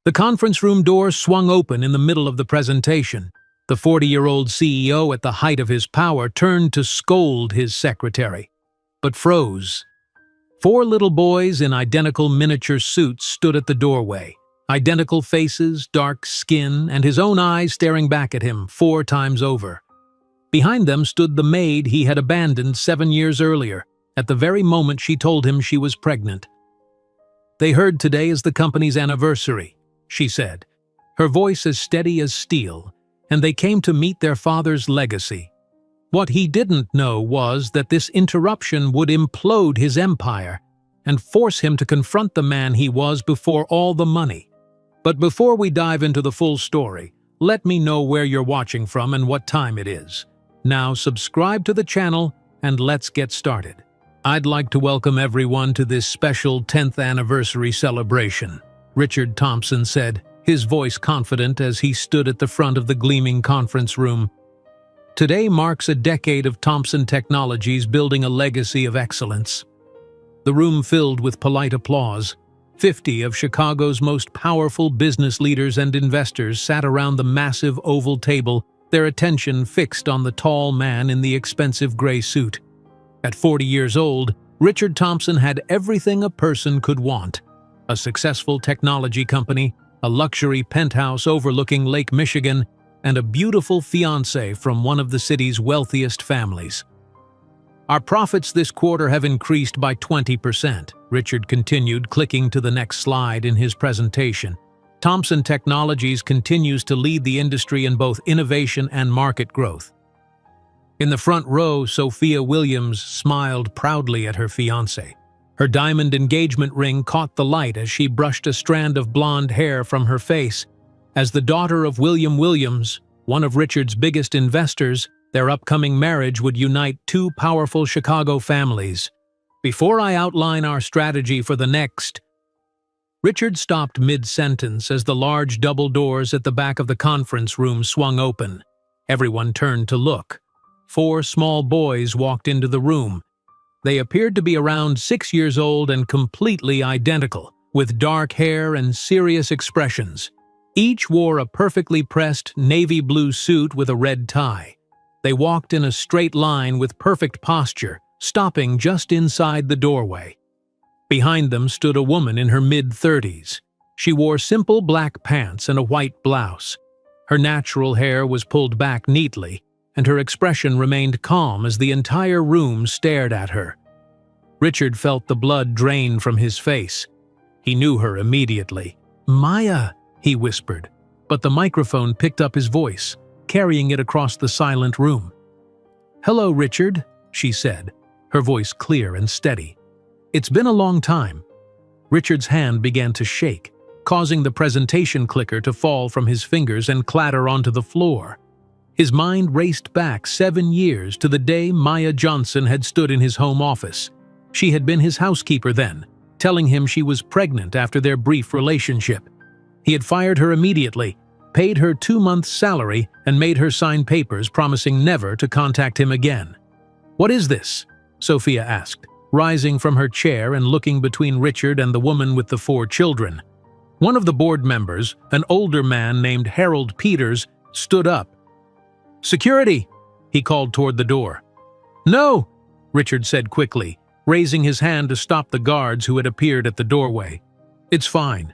The conference room door swung open in the middle of the presentation. The 40-year-old CEO, at the height of his power, turned to scold his secretary, but froze. 4 little boys in identical miniature suits stood at the doorway. Identical faces, dark skin, and his own eyes staring back at him 4 times over. Behind them stood the maid he had abandoned 7 years earlier, at the very moment she told him she was pregnant. "They heard today is the company's anniversary," she said, her voice as steady as steel, "and they came to meet their father's legacy." What he didn't know was that this interruption would implode his empire and force him to confront the man he was before all the money. But before we dive into the full story, let me know where you're watching from and what time it is. Now subscribe to the channel and let's get started. I'd like to welcome everyone to this special 10th anniversary celebration, Richard Thompson said, his voice confident as he stood at the front of the gleaming conference room. Today marks a decade of Thompson Technologies building a legacy of excellence. The room filled with polite applause. 50 of Chicago's most powerful business leaders and investors sat around the massive oval table, their attention fixed on the tall man in the expensive gray suit. At 40 years old, Richard Thompson had everything a person could want: a successful technology company, a luxury penthouse overlooking Lake Michigan, and a beautiful fiancée from one of the city's wealthiest families. "Our profits this quarter have increased by 20%, Richard continued, clicking to the next slide in his presentation. Thompson Technologies continues to lead the industry in both innovation and market growth. In the front row, Sophia Williams smiled proudly at her fiancé. Her diamond engagement ring caught the light as she brushed a strand of blonde hair from her face. As the daughter of William Williams, one of Richard's biggest investors, their upcoming marriage would unite 2 powerful Chicago families. "Before I outline our strategy for the next..." Richard stopped mid-sentence as the large double doors at the back of the conference room swung open. Everyone turned to look. 4 small boys walked into the room. They appeared to be around 6 years old and completely identical, with dark hair and serious expressions. Each wore a perfectly pressed navy blue suit with a red tie. They walked in a straight line with perfect posture, stopping just inside the doorway. Behind them stood a woman in her mid-30s. She wore simple black pants and a white blouse. Her natural hair was pulled back neatly, and her expression remained calm as the entire room stared at her. Richard felt the blood drain from his face. He knew her immediately. "Maya," he whispered, but the microphone picked up his voice, carrying it across the silent room. "Hello, Richard," she said, her voice clear and steady. "It's been a long time." Richard's hand began to shake, causing the presentation clicker to fall from his fingers and clatter onto the floor. His mind raced back 7 years to the day Maya Johnson had stood in his home office. She had been his housekeeper then, telling him she was pregnant after their brief relationship. He had fired her immediately, paid her 2 months' salary, and made her sign papers promising never to contact him again. "What is this?" Sophia asked, rising from her chair and looking between Richard and the woman with the 4 children. One of the board members, an older man named Harold Peters, stood up. "Security!" he called toward the door. "No!" Richard said quickly, raising his hand to stop the guards who had appeared at the doorway. "It's fine."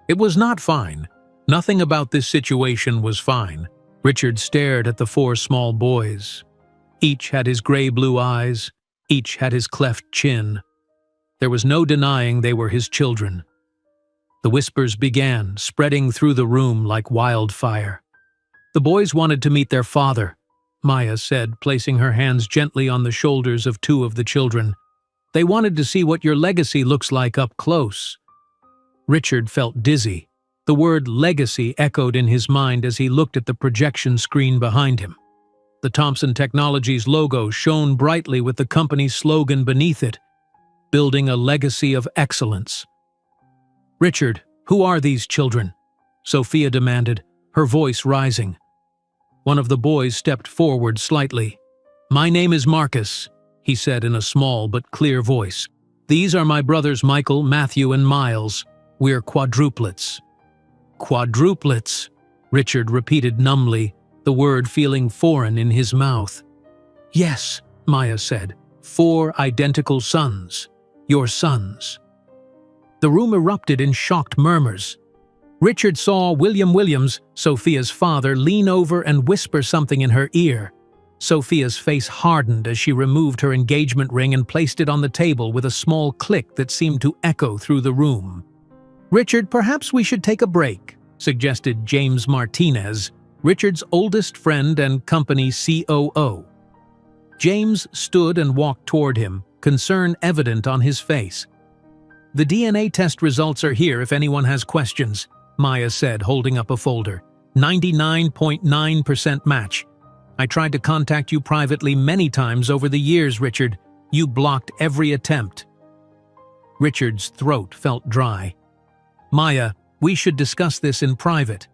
It was not fine. Nothing about this situation was fine. Richard stared at the 4 small boys. Each had his gray-blue eyes. Each had his cleft chin. There was no denying they were his children. The whispers began, spreading through the room like wildfire. "The boys wanted to meet their father," Maya said, placing her hands gently on the shoulders of 2 of the children. "They wanted to see what your legacy looks like up close." Richard felt dizzy. The word legacy echoed in his mind as he looked at the projection screen behind him. The Thompson Technologies logo shone brightly with the company's slogan beneath it, "Building a Legacy of Excellence." "Richard, who are these children?" Sophia demanded, her voice rising. One of the boys stepped forward slightly. "My name is Marcus," he said in a small but clear voice. "These are my brothers Michael, Matthew, and Miles. We're quadruplets." Quadruplets, Richard repeated numbly, the word feeling foreign in his mouth. Yes, Maya said. 4 identical sons. Your sons. The room erupted in shocked murmurs. Richard saw William Williams, Sophia's father, lean over and whisper something in her ear. Sophia's face hardened as she removed her engagement ring and placed it on the table with a small click that seemed to echo through the room. Richard, perhaps we should take a break, suggested James Martinez, Richard's oldest friend and company COO. James stood and walked toward him, concern evident on his face. The DNA test results are here if anyone has questions, Maya said, holding up a folder. 99.9% match. I tried to contact you privately many times over the years, Richard. You blocked every attempt. Richard's throat felt dry. Maya, we should discuss this in private.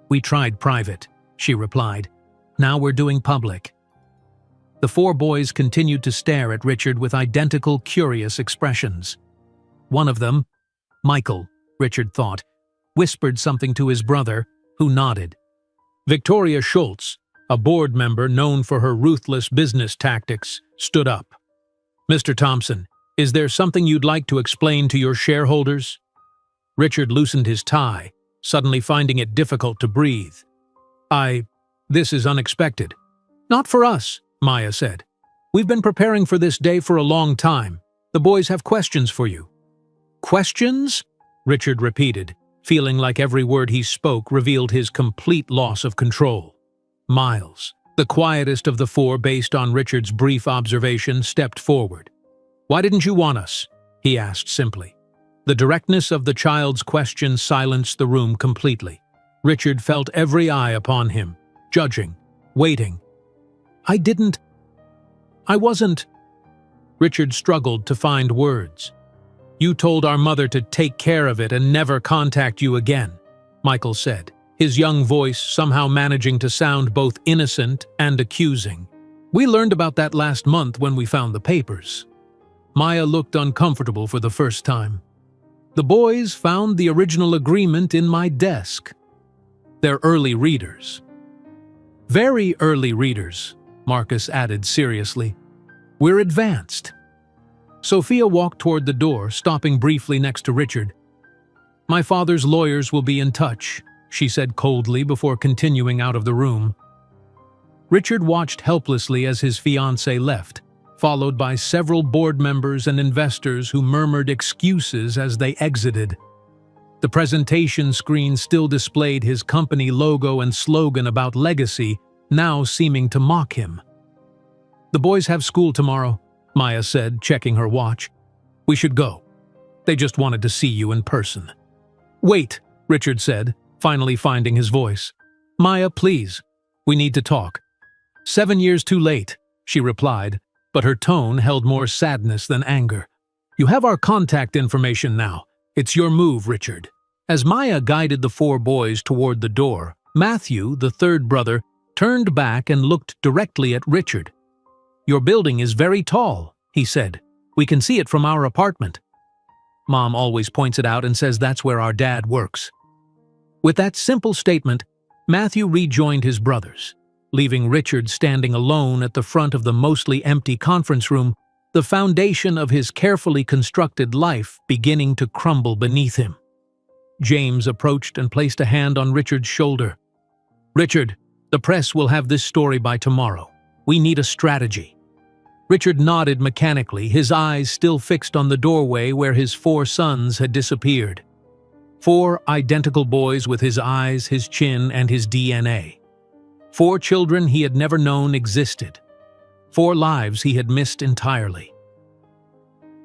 We tried private, she replied. Now we're doing public. The 4 boys continued to stare at Richard with identical curious expressions. One of them, Michael, Richard thought, whispered something to his brother, who nodded. Victoria Schultz, a board member known for her ruthless business tactics, stood up. Mr. Thompson, is there something you'd like to explain to your shareholders? Richard loosened his tie, suddenly finding it difficult to breathe. This is unexpected. Not for us, Maya said. We've been preparing for this day for a long time. The boys have questions for you. Questions? Richard repeated, feeling like every word he spoke revealed his complete loss of control. Miles, the quietest of the 4 based on Richard's brief observation, stepped forward. Why didn't you want us? He asked simply. The directness of the child's question silenced the room completely. Richard felt every eye upon him, judging, waiting. I wasn't. Richard struggled to find words. You told our mother to take care of it and never contact you again, Michael said, his young voice somehow managing to sound both innocent and accusing. We learned about that last month when we found the papers. Maya looked uncomfortable for the first time. The boys found the original agreement in my desk. They're early readers. Very early readers, Marcus added seriously. We're advanced. Sophia walked toward the door, stopping briefly next to Richard. My father's lawyers will be in touch, she said coldly before continuing out of the room. Richard watched helplessly as his fiancée left, followed by several board members and investors who murmured excuses as they exited. The presentation screen still displayed his company logo and slogan about legacy, now seeming to mock him. The boys have school tomorrow, Maya said, checking her watch. We should go. They just wanted to see you in person. Wait, Richard said, finally finding his voice. Maya, please. We need to talk. 7 years too late, she replied, but her tone held more sadness than anger. You have our contact information now. It's your move, Richard. As Maya guided the 4 boys toward the door, Matthew, the 3rd brother, turned back and looked directly at Richard. Your building is very tall, he said. We can see it from our apartment. Mom always points it out and says that's where our dad works. With that simple statement, Matthew rejoined his brothers, leaving Richard standing alone at the front of the mostly empty conference room, the foundation of his carefully constructed life beginning to crumble beneath him. James approached and placed a hand on Richard's shoulder. Richard, the press will have this story by tomorrow. We need a strategy. Richard nodded mechanically, his eyes still fixed on the doorway where his 4 sons had disappeared. 4 identical boys with his eyes, his chin, and his DNA. 4 children he had never known existed. 4 lives he had missed entirely.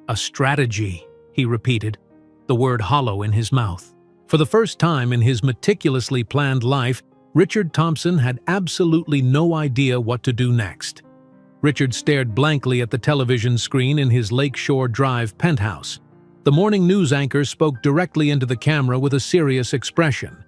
A strategy, he repeated, the word hollow in his mouth. For the first time in his meticulously planned life, Richard Thompson had absolutely no idea what to do next. Richard stared blankly at the television screen in his Lakeshore Drive penthouse. The morning news anchor spoke directly into the camera with a serious expression.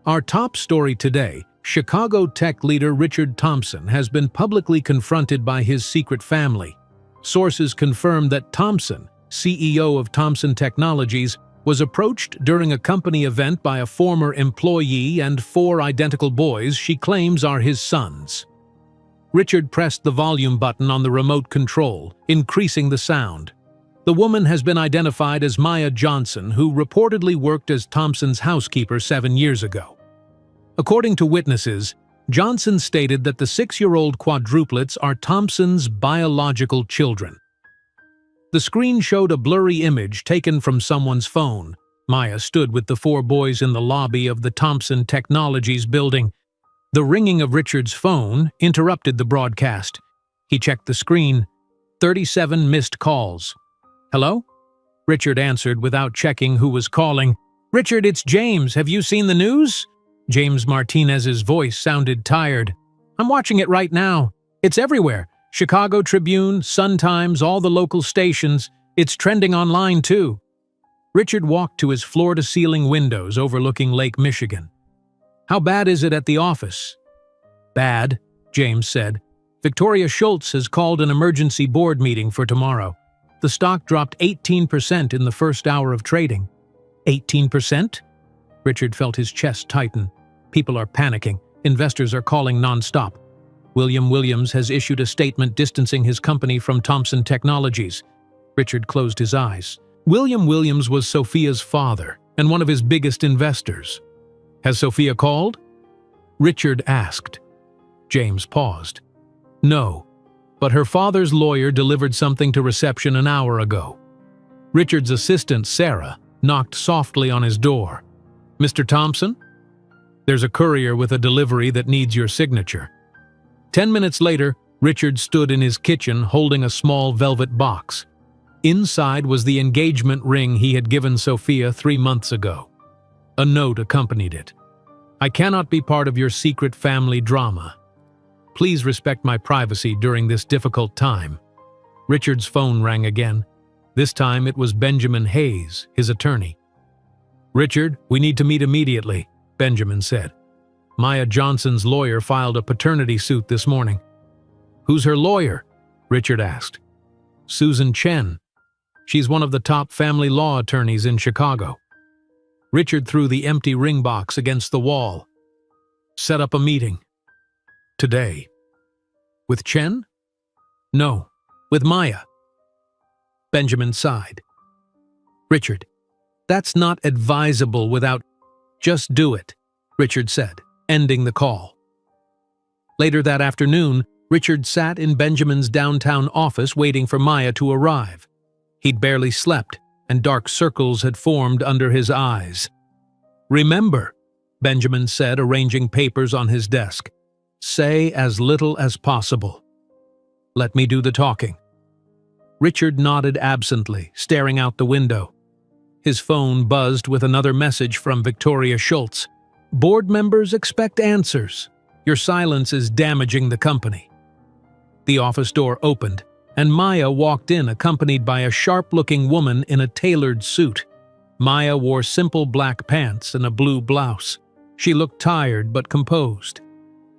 Our top story today, Chicago tech leader Richard Thompson has been publicly confronted by his secret family. Sources confirm that Thompson, CEO of Thompson Technologies, was approached during a company event by a former employee and 4 identical boys she claims are his sons. Richard pressed the volume button on the remote control, increasing the sound. The woman has been identified as Maya Johnson, who reportedly worked as Thompson's housekeeper 7 years ago. According to witnesses, Johnson stated that the 6-year-old quadruplets are Thompson's biological children. The screen showed a blurry image taken from someone's phone. Maya stood with the 4 boys in the lobby of the Thompson Technologies building. The ringing of Richard's phone interrupted the broadcast. He checked the screen. 37 missed calls. "Hello?" Richard answered without checking who was calling. "Richard, it's James. Have you seen the news?" James Martinez's voice sounded tired. "I'm watching it right now. It's everywhere. Chicago Tribune, Sun-Times, all the local stations. It's trending online, too." Richard walked to his floor-to-ceiling windows overlooking Lake Michigan. "How bad is it at the office?" "Bad," James said. "Victoria Schultz has called an emergency board meeting for tomorrow. The stock dropped 18% in the first hour of trading." 18%? Richard felt his chest tighten. People are panicking. Investors are calling nonstop. William Williams has issued a statement distancing his company from Thompson Technologies. Richard closed his eyes. William Williams was Sophia's father and one of his biggest investors. "Has Sophia called?" Richard asked. James paused. "No, but her father's lawyer delivered something to reception an hour ago." Richard's assistant, Sarah, knocked softly on his door. "Mr. Thompson? There's a courier with a delivery that needs your signature." 10 minutes later, Richard stood in his kitchen holding a small velvet box. Inside was the engagement ring he had given Sophia 3 months ago. A note accompanied it. "I cannot be part of your secret family drama. Please respect my privacy during this difficult time." Richard's phone rang again. This time it was Benjamin Hayes, his attorney. "Richard, we need to meet immediately," Benjamin said. "Maya Johnson's lawyer filed a paternity suit this morning." "Who's her lawyer?" Richard asked. "Susan Chen. She's one of the top family law attorneys in Chicago." Richard threw the empty ring box against the wall. "Set up a meeting." "Today." "With Chen?" "No, with Maya." Benjamin sighed. "Richard, that's not advisable without—" "Just do it," Richard said, ending the call. Later that afternoon, Richard sat in Benjamin's downtown office waiting for Maya to arrive. He'd barely slept, and dark circles had formed under his eyes. "Remember," Benjamin said, arranging papers on his desk, "say as little as possible. Let me do the talking." Richard nodded absently, staring out the window. His phone buzzed with another message from Victoria Schultz. "Board members expect answers. Your silence is damaging the company." The office door opened, and Maya walked in accompanied by a sharp-looking woman in a tailored suit. Maya wore simple black pants and a blue blouse. She looked tired but composed.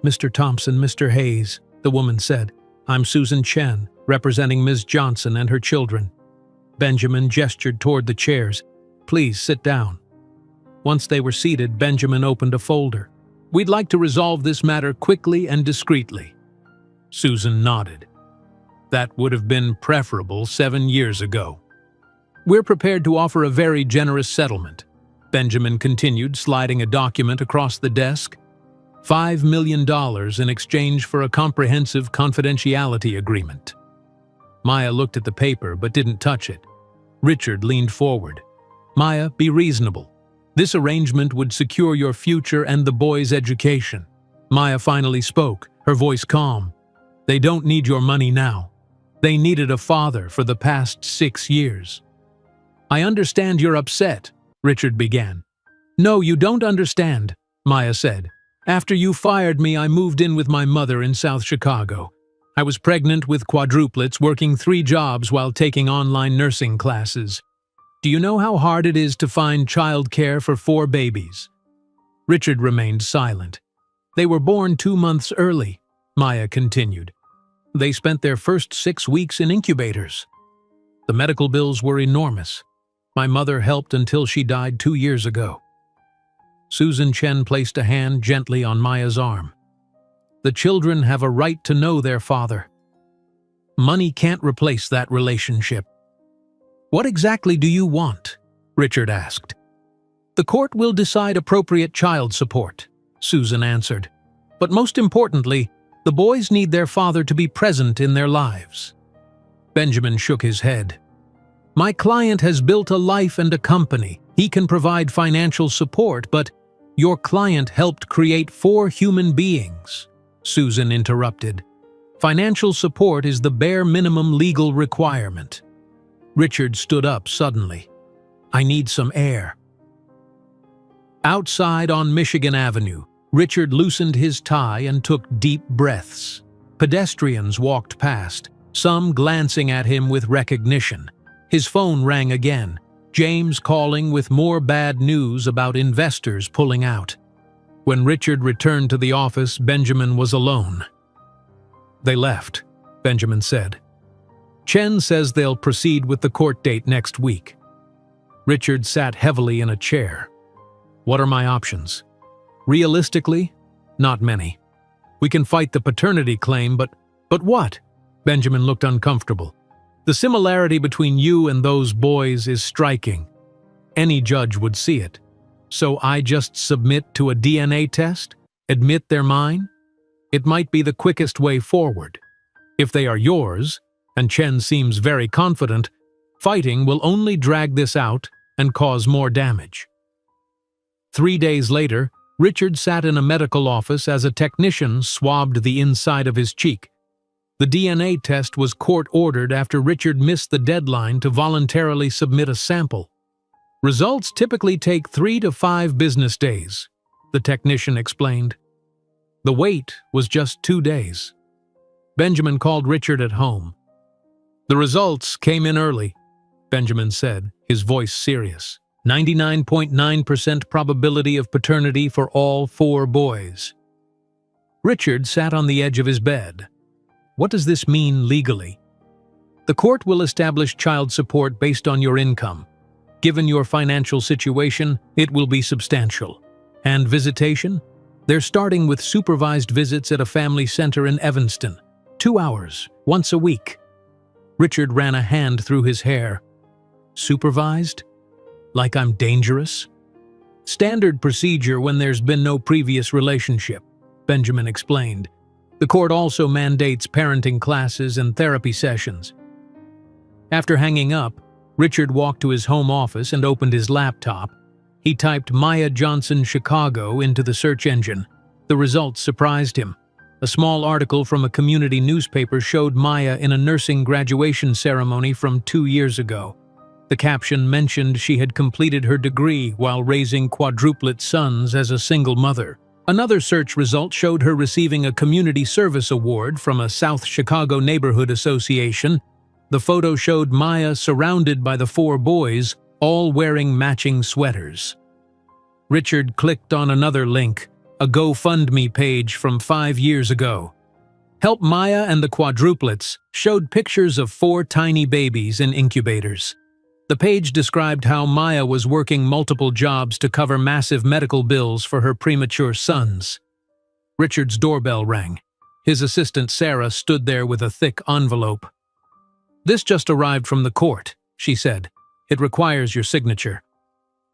"Mr. Thompson, Mr. Hayes," the woman said. "I'm Susan Chen, representing Ms. Johnson and her children." Benjamin gestured toward the chairs. "Please sit down." Once they were seated, Benjamin opened a folder. "We'd like to resolve this matter quickly and discreetly." Susan nodded. "That would have been preferable 7 years ago." "We're prepared to offer a very generous settlement," Benjamin continued, sliding a document across the desk. $5 million in exchange for a comprehensive confidentiality agreement. Maya looked at the paper but didn't touch it. Richard leaned forward. "Maya, be reasonable. This arrangement would secure your future and the boys' education." Maya finally spoke, her voice calm. "They don't need your money now. They needed a father for the past 6 years." "I understand you're upset," Richard began. "No, you don't understand," Maya said. "After you fired me, I moved in with my mother in South Chicago. I was pregnant with quadruplets, working 3 jobs while taking online nursing classes. Do you know how hard it is to find childcare for 4 babies?" Richard remained silent. "They were born 2 months early," Maya continued. "They spent their first 6 weeks in incubators. The medical bills were enormous. My mother helped until she died 2 years ago." Susan Chen placed a hand gently on Maya's arm. "The children have a right to know their father. Money can't replace that relationship." "What exactly do you want?" Richard asked. "The court will decide appropriate child support," Susan answered. "But most importantly, the boys need their father to be present in their lives." Benjamin shook his head. "My client has built a life and a company. He can provide financial support, but your client helped create 4 human beings," Susan interrupted. "Financial support is the bare minimum legal requirement." Richard stood up suddenly. "I need some air." Outside on Michigan Avenue, Richard loosened his tie and took deep breaths. Pedestrians walked past, some glancing at him with recognition. His phone rang again, James calling with more bad news about investors pulling out. When Richard returned to the office, Benjamin was alone. "They left," Benjamin said. "Chen says they'll proceed with the court date next week." Richard sat heavily in a chair. "What are my options?" "Realistically, not many. We can fight the paternity claim, but what?" Benjamin looked uncomfortable. "The similarity between you and those boys is striking. Any judge would see it. So I just submit to a DNA test? Admit they're mine? It might be the quickest way forward. If they are yours, and Chen seems very confident, fighting will only drag this out and cause more damage." 3 days later, Richard sat in a medical office as a technician swabbed the inside of his cheek. The DNA test was court-ordered after Richard missed the deadline to voluntarily submit a sample. "Results typically take 3 to 5 business days," the technician explained. The wait was just 2 days. Benjamin called Richard at home. "The results came in early," Benjamin said, his voice serious. 99.9% probability of paternity for all 4 boys. Richard sat on the edge of his bed. "What does this mean legally?" "The court will establish child support based on your income. Given your financial situation, it will be substantial. And visitation? They're starting with supervised visits at a family center in Evanston. 2 hours, once a week." Richard ran a hand through his hair. "Supervised? Like I'm dangerous?" "Standard procedure when there's been no previous relationship," Benjamin explained. "The court also mandates parenting classes and therapy sessions." After hanging up, Richard walked to his home office and opened his laptop. He typed Maya Johnson, Chicago into the search engine. The results surprised him. A small article from a community newspaper showed Maya in a nursing graduation ceremony from 2 years ago. The caption mentioned she had completed her degree while raising quadruplet sons as a single mother. Another search result showed her receiving a community service award from a South Chicago neighborhood association. The photo showed Maya surrounded by the 4 boys, all wearing matching sweaters. Richard clicked on another link, a GoFundMe page from 5 years ago. Help Maya and the Quadruplets showed pictures of 4 tiny babies in incubators. The page described how Maya was working multiple jobs to cover massive medical bills for her premature sons. Richard's doorbell rang. His assistant Sarah stood there with a thick envelope. "This just arrived from the court," she said. "It requires your signature."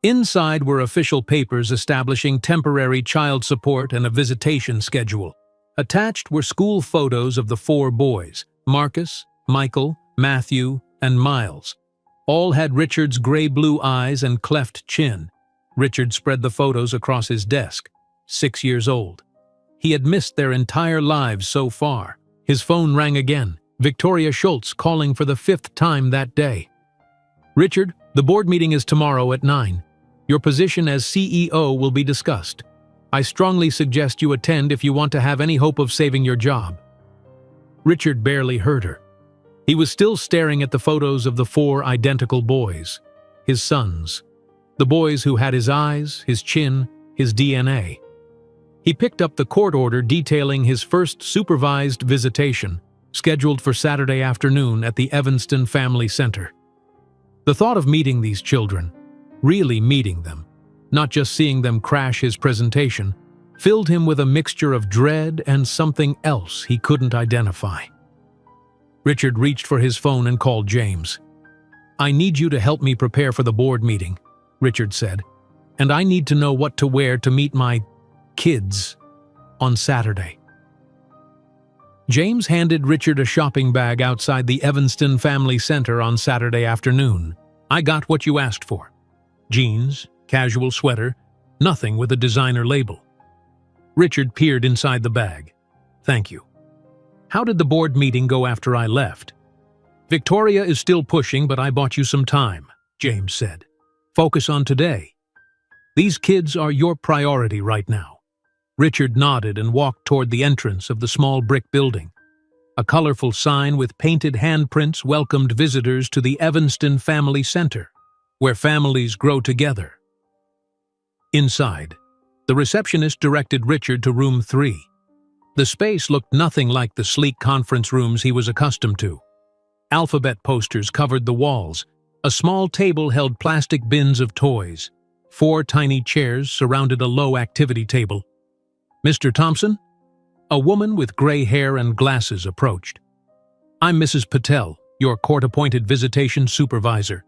Inside were official papers establishing temporary child support and a visitation schedule. Attached were school photos of the 4 boys, Marcus, Michael, Matthew, and Miles. All had Richard's gray-blue eyes and cleft chin. Richard spread the photos across his desk. 6 years old. He had missed their entire lives so far. His phone rang again. Victoria Schultz calling for the 5th time that day. "Richard, the board meeting is tomorrow at 9. Your position as CEO will be discussed. I strongly suggest you attend if you want to have any hope of saving your job." Richard barely heard her. He was still staring at the photos of the 4 identical boys, his sons, the boys who had his eyes, his chin, his DNA. He picked up the court order detailing his first supervised visitation, scheduled for Saturday afternoon at the Evanston Family Center. The thought of meeting these children, really meeting them, not just seeing them crash his presentation, filled him with a mixture of dread and something else he couldn't identify. Richard reached for his phone and called James. "I need you to help me prepare for the board meeting," Richard said, "and I need to know what to wear to meet my kids on Saturday." James handed Richard a shopping bag outside the Evanston Family Center on Saturday afternoon. "I got what you asked for. Jeans, casual sweater, nothing with a designer label." Richard peered inside the bag. "Thank you. How did the board meeting go after I left?" "Victoria is still pushing, but I bought you some time," James said. "Focus on today. These kids are your priority right now." Richard nodded and walked toward the entrance of the small brick building. A colorful sign with painted handprints welcomed visitors to the Evanston Family Center, where families grow together. Inside, the receptionist directed Richard to room 3. The space looked nothing like the sleek conference rooms he was accustomed to. Alphabet posters covered the walls. A small table held plastic bins of toys. 4 tiny chairs surrounded a low activity table. "Mr. Thompson?" A woman with gray hair and glasses approached. "I'm Mrs. Patel, your court-appointed visitation supervisor."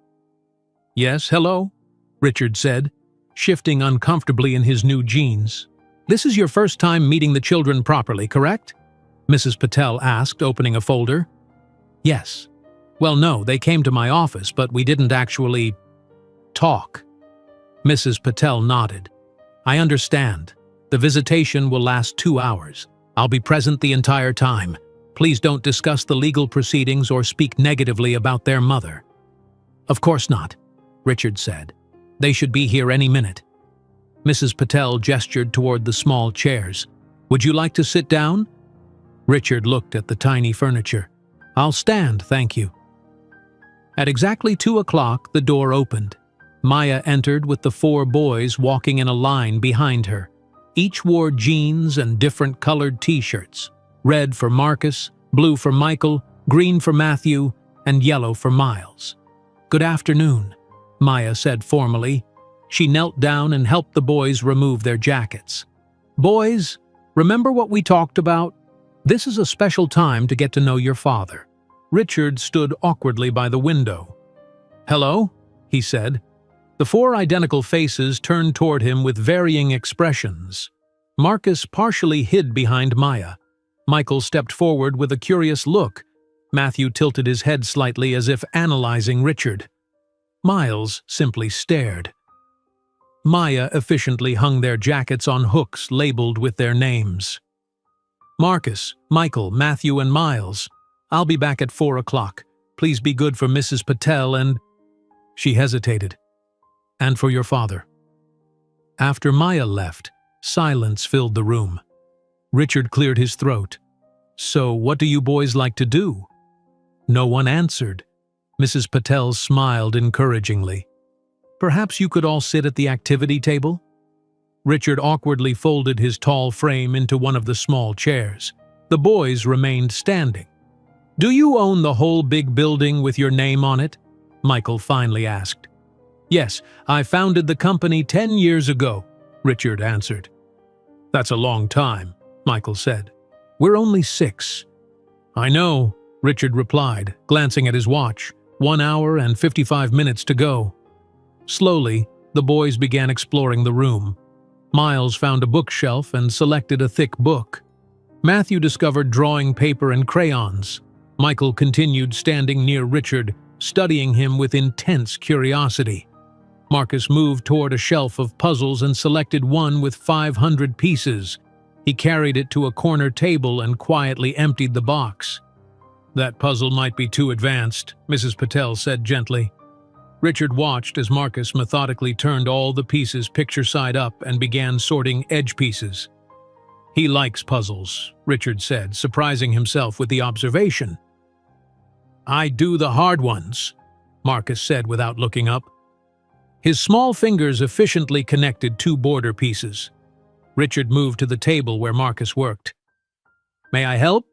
"Yes, hello," Richard said, shifting uncomfortably in his new jeans. "This is your first time meeting the children properly, correct?" Mrs. Patel asked, opening a folder. "Yes. Well, no, they came to my office, but we didn't actually talk." Mrs. Patel nodded. "I understand. The visitation will last 2 hours. I'll be present the entire time. Please don't discuss the legal proceedings or speak negatively about their mother." "Of course not," Richard said. "They should be here any minute." Mrs. Patel gestured toward the small chairs. "Would you like to sit down?" Richard looked at the tiny furniture. "I'll stand, thank you." At exactly 2 o'clock, the door opened. Maya entered with the 4 boys walking in a line behind her. Each wore jeans and different colored t-shirts. Red for Marcus, blue for Michael, green for Matthew, and yellow for Miles. "Good afternoon," Maya said formally. She knelt down and helped the boys remove their jackets. "Boys, remember what we talked about? This is a special time to get to know your father." Richard stood awkwardly by the window. "Hello," he said. The 4 identical faces turned toward him with varying expressions. Marcus partially hid behind Maya. Michael stepped forward with a curious look. Matthew tilted his head slightly as if analyzing Richard. Miles simply stared. Maya efficiently hung their jackets on hooks labeled with their names. "Marcus, Michael, Matthew, and Miles. I'll be back at 4 o'clock. Please be good for Mrs. Patel and—" She hesitated. "And for your father." After Maya left, silence filled the room. Richard cleared his throat. "So what do you boys like to do?" No one answered. Mrs. Patel smiled encouragingly. "Perhaps you could all sit at the activity table?" Richard awkwardly folded his tall frame into one of the small chairs. The boys remained standing. "Do you own the whole big building with your name on it?" Michael finally asked. "Yes, I founded the company 10 years ago," Richard answered. "That's a long time," Michael said. "We're only 6. "I know," Richard replied, glancing at his watch. 1 hour and 55 minutes to go. Slowly, the boys began exploring the room. Miles found a bookshelf and selected a thick book. Matthew discovered drawing paper and crayons. Michael continued standing near Richard, studying him with intense curiosity. Marcus moved toward a shelf of puzzles and selected one with 500 pieces. He carried it to a corner table and quietly emptied the box. "That puzzle might be too advanced," Mrs. Patel said gently. Richard watched as Marcus methodically turned all the pieces picture side up and began sorting edge pieces. "He likes puzzles," Richard said, surprising himself with the observation. "I do the hard ones," Marcus said without looking up. His small fingers efficiently connected 2 border pieces. Richard moved to the table where Marcus worked. "May I help?"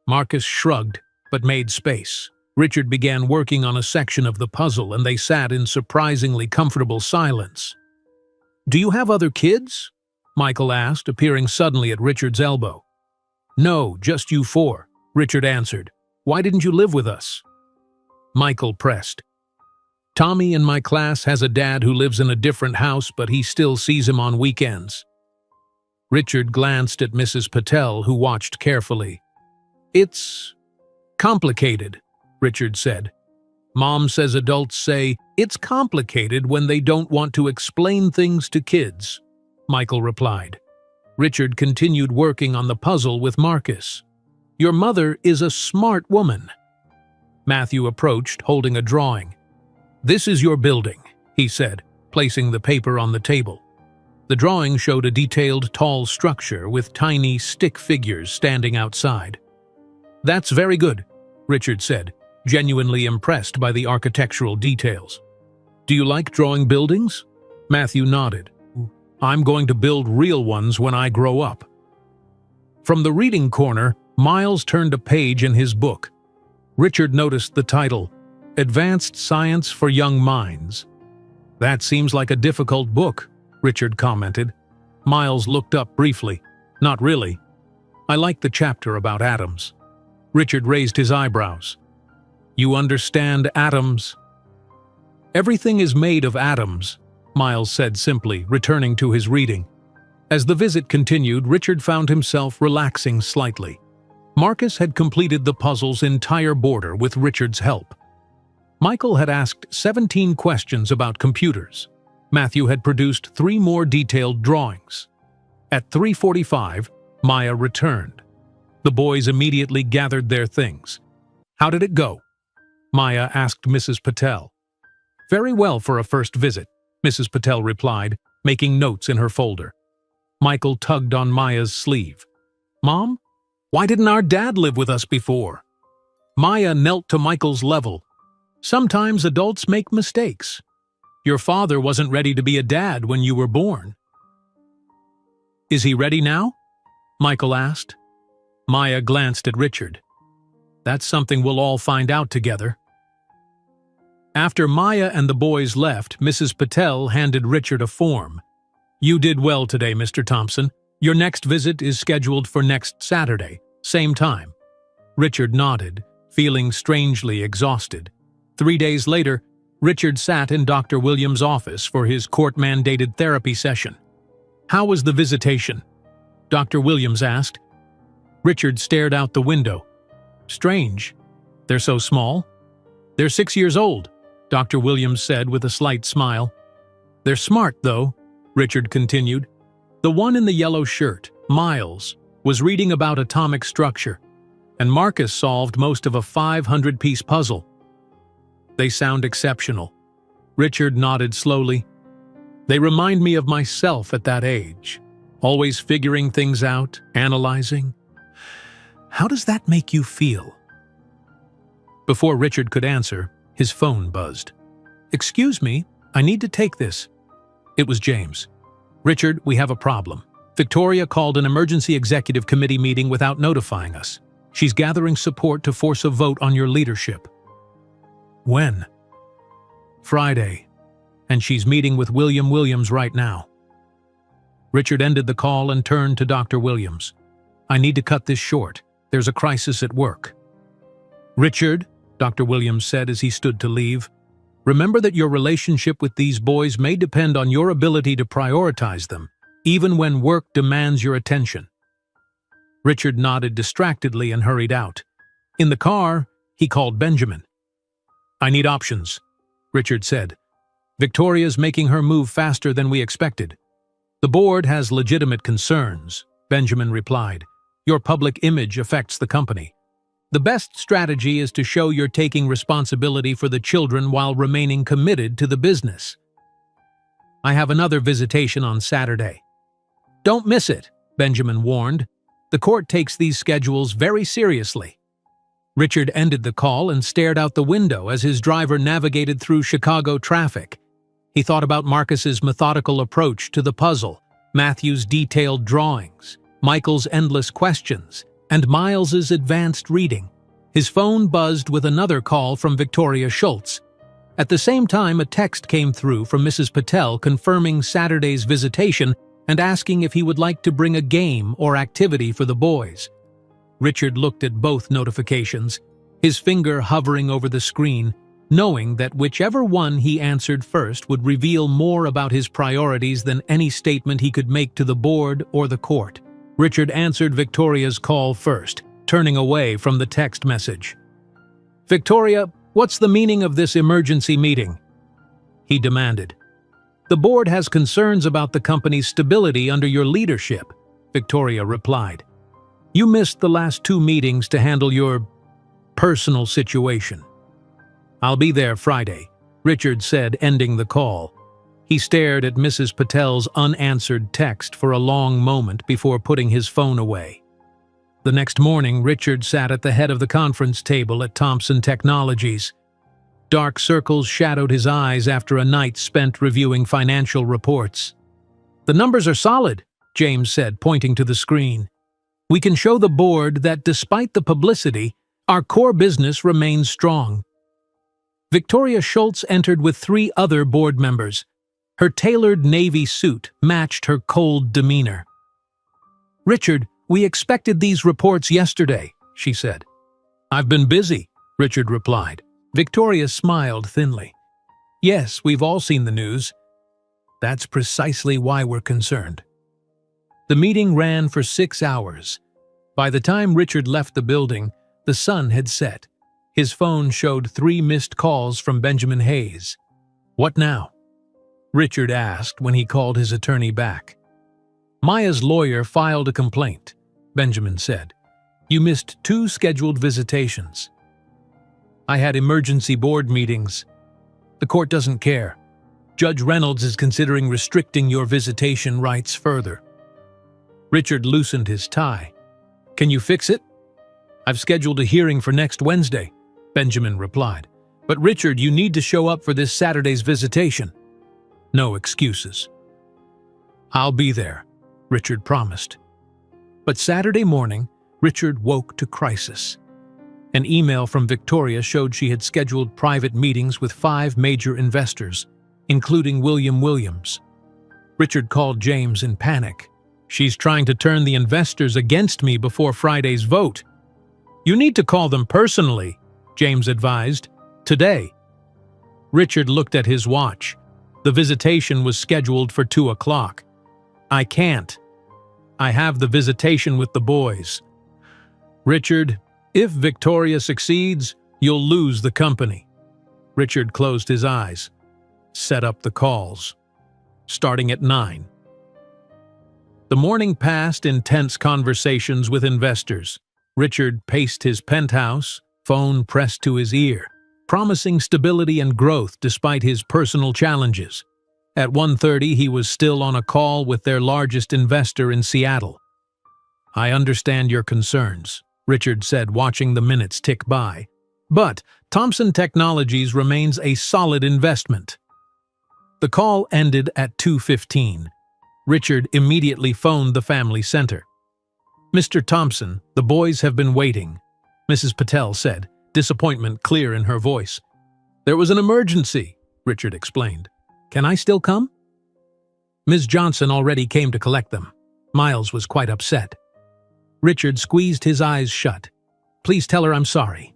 Marcus shrugged, but made space. Richard began working on a section of the puzzle, and they sat in surprisingly comfortable silence. "Do you have other kids?" Michael asked, appearing suddenly at Richard's elbow. "No, just you four," Richard answered. "Why didn't you live with us?" Michael pressed. "Tommy in my class has a dad who lives in a different house, but he still sees him on weekends." Richard glanced at Mrs. Patel, who watched carefully. "It's complicated," Richard said. "Mom says adults say it's complicated when they don't want to explain things to kids," Michael replied. Richard continued working on the puzzle with Marcus. "Your mother is a smart woman." Matthew approached, holding a drawing. "This is your building," he said, placing the paper on the table. The drawing showed a detailed, tall structure with tiny stick figures standing outside. "That's very good," Richard said, genuinely impressed by the architectural details. "Do you like drawing buildings?" Matthew nodded. "I'm going to build real ones when I grow up." From the reading corner, Miles turned a page in his book. Richard noticed the title, Advanced Science for Young Minds. "That seems like a difficult book," Richard commented. Miles looked up briefly. "Not really. I like the chapter about atoms." Richard raised his eyebrows. "You understand atoms?" "Everything is made of atoms," Miles said simply, returning to his reading. As the visit continued, Richard found himself relaxing slightly. Marcus had completed the puzzle's entire border with Richard's help. Michael had asked 17 questions about computers. Matthew had produced 3 more detailed drawings. At 3:45, Maya returned. The boys immediately gathered their things. "How did it go?" Maya asked Mrs. Patel. "Very well for a first visit," Mrs. Patel replied, making notes in her folder. Michael tugged on Maya's sleeve. "Mom, why didn't our dad live with us before?" Maya knelt to Michael's level. "Sometimes adults make mistakes. Your father wasn't ready to be a dad when you were born." "Is he ready now?" Michael asked. Maya glanced at Richard. "That's something we'll all find out together." After Maya and the boys left, Mrs. Patel handed Richard a form. "You did well today, Mr. Thompson. Your next visit is scheduled for next Saturday, same time." Richard nodded, feeling strangely exhausted. 3 days later, Richard sat in Dr. Williams' office for his court-mandated therapy session. "How was the visitation?" Dr. Williams asked. Richard stared out the window. "Strange. They're so small." "They're 6 years old," Dr. Williams said with a slight smile. "They're smart, though," Richard continued. "The one in the yellow shirt, Miles, was reading about atomic structure, and Marcus solved most of a 500-piece puzzle. They sound exceptional." Richard nodded slowly. "They remind me of myself at that age, always figuring things out, analyzing. How does that make you feel?" Before Richard could answer, his phone buzzed. "Excuse me, I need to take this." It was James. "Richard, we have a problem. Victoria called an emergency executive committee meeting without notifying us. She's gathering support to force a vote on your leadership." "When?" "Friday. And she's meeting with William Williams right now." Richard ended the call and turned to Dr. Williams. "I need to cut this short. There's a crisis at work." "Richard," Dr. Williams said as he stood to leave, "remember that your relationship with these boys may depend on your ability to prioritize them, even when work demands your attention." Richard nodded distractedly and hurried out. In the car, he called Benjamin. "I need options," Richard said. "Victoria's making her move faster than we expected." "The board has legitimate concerns," Benjamin replied. "Your public image affects the company. The best strategy is to show you're taking responsibility for the children while remaining committed to the business." "I have another visitation on Saturday." "Don't miss it," Benjamin warned. "The court takes these schedules very seriously." Richard ended the call and stared out the window as his driver navigated through Chicago traffic. He thought about Marcus's methodical approach to the puzzle, Matthew's detailed drawings, Michael's endless questions, and Miles's advanced reading. His phone buzzed with another call from Victoria Schultz. At the same time, a text came through from Mrs. Patel confirming Saturday's visitation and asking if he would like to bring a game or activity for the boys. Richard looked at both notifications, his finger hovering over the screen, knowing that whichever one he answered first would reveal more about his priorities than any statement he could make to the board or the court. Richard answered Victoria's call first, turning away from the text message. "Victoria, what's the meaning of this emergency meeting?" he demanded. "The board has concerns about the company's stability under your leadership," Victoria replied. "You missed the last 2 meetings to handle your personal situation." "I'll be there Friday," Richard said, ending the call. He stared at Mrs. Patel's unanswered text for a long moment before putting his phone away. The next morning, Richard sat at the head of the conference table at Thomson Technologies. Dark circles shadowed his eyes after a night spent reviewing financial reports. "The numbers are solid," James said, pointing to the screen. "We can show the board that despite the publicity, our core business remains strong." Victoria Schultz entered with 3 other board members. Her tailored navy suit matched her cold demeanor. "Richard, we expected these reports yesterday," she said. "I've been busy," Richard replied. Victoria smiled thinly. "Yes, we've all seen the news. That's precisely why we're concerned." The meeting ran for 6 hours. By the time Richard left the building, the sun had set. His phone showed 3 missed calls from Benjamin Hayes. "What now?" Richard asked when he called his attorney back. "Maya's lawyer filed a complaint," Benjamin said. "You missed 2 scheduled visitations." "I had emergency board meetings. The court doesn't care. Judge Reynolds is considering restricting your visitation rights further." Richard loosened his tie. "Can you fix it?" "I've scheduled a hearing for next Wednesday," Benjamin replied. "But Richard, you need to show up for this Saturday's visitation." "No excuses." "I'll be there," Richard promised. But Saturday morning, Richard woke to crisis. An email from Victoria showed she had scheduled private meetings with 5 major investors, including William Williams. Richard called James in panic. "She's trying to turn the investors against me before Friday's vote." "You need to call them personally," James advised. "Today." Richard looked at his watch. The visitation was scheduled for 2 o'clock. "I can't. I have the visitation with the boys." "Richard, if Victoria succeeds, you'll lose the company." Richard closed his eyes. "Set up the calls. Starting at 9. The morning passed in tense conversations with investors. Richard paced his penthouse, phone pressed to his ear, promising stability and growth despite his personal challenges. At 1:30, he was still on a call with their largest investor in Seattle. "I understand your concerns," Richard said, watching the minutes tick by. "But Thomson Technologies remains a solid investment." The call ended at 2:15. Richard immediately phoned the family center. "Mr. Thompson, the boys have been waiting," Mrs. Patel said, disappointment clear in her voice. "There was an emergency," Richard explained. "Can I still come?" Ms. Johnson already came to collect them. Miles was quite upset. Richard squeezed his eyes shut. "Please tell her I'm sorry."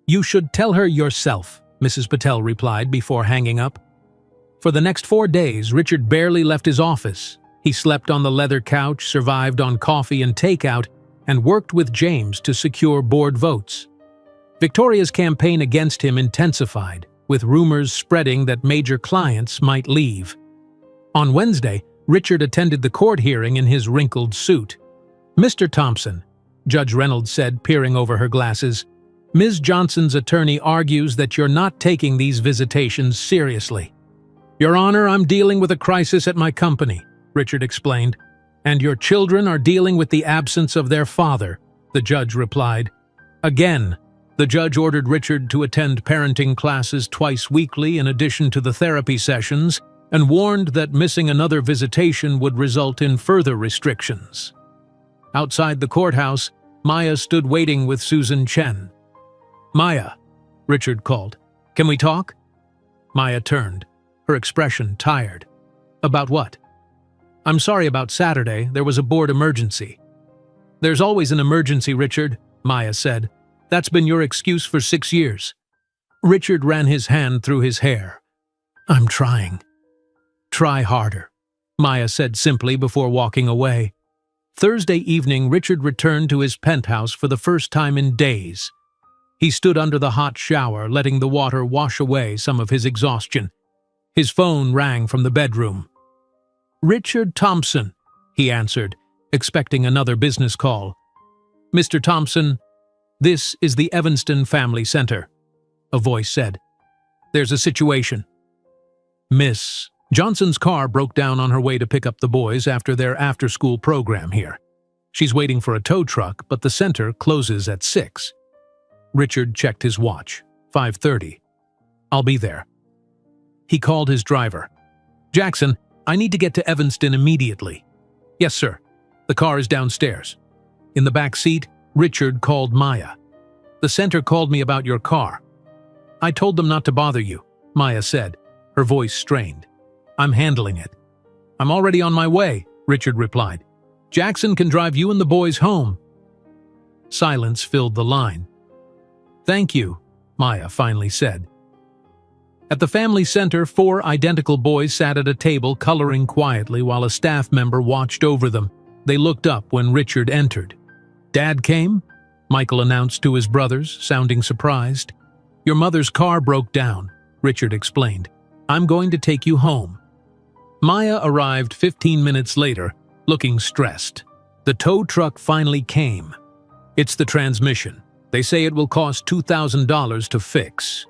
"You should tell her yourself," Mrs. Patel replied before hanging up. For the next 4 days, Richard barely left his office. He slept on the leather couch, survived on coffee and takeout, and worked with James to secure board votes. Victoria's campaign against him intensified, with rumors spreading that major clients might leave. On Wednesday, Richard attended the court hearing in his wrinkled suit. "Mr. Thompson," Judge Reynolds said, peering over her glasses, "Ms. Johnson's attorney argues that you're not taking these visitations seriously." "Your Honor, I'm dealing with a crisis at my company," Richard explained. "And your children are dealing with the absence of their father," the judge replied. Again, the judge ordered Richard to attend parenting classes twice weekly in addition to the therapy sessions, and warned that missing another visitation would result in further restrictions. Outside the courthouse, Maya stood waiting with Susan Chen. "Maya," Richard called. "Can we talk?" Maya turned, her expression tired. "About what?" "I'm sorry about Saturday. There was a board emergency." "There's always an emergency, Richard," Maya said. "That's been your excuse for 6 years." Richard ran his hand through his hair. "I'm trying." "Try harder," Maya said simply before walking away. Thursday evening, Richard returned to his penthouse for the first time in days. He stood under the hot shower, letting the water wash away some of his exhaustion. His phone rang from the bedroom. "Richard Thompson," he answered, expecting another business call. "Mr. Thompson, this is the Evanston Family Center," a voice said. "There's a situation." Miss Johnson's car broke down on her way to pick up the boys after their after-school program here. She's waiting for a tow truck, but the center closes at 6. Richard checked his watch. 5:30. "I'll be there." He called his driver. "Jackson, I need to get to Evanston immediately." "Yes, sir. The car is downstairs." In the back seat, Richard called Maya. "The center called me about your car." "I told them not to bother you," Maya said, her voice strained. "I'm handling it." "I'm already on my way," Richard replied. "Jackson can drive you and the boys home." Silence filled the line. "Thank you," Maya finally said. At the family center, 4 identical boys sat at a table coloring quietly while a staff member watched over them. They looked up when Richard entered. "Dad came?" Michael announced to his brothers, sounding surprised. "Your mother's car broke down," Richard explained. "I'm going to take you home." Maya arrived 15 minutes later, looking stressed. The tow truck finally came. "It's the transmission. They say it will cost $2,000 to fix."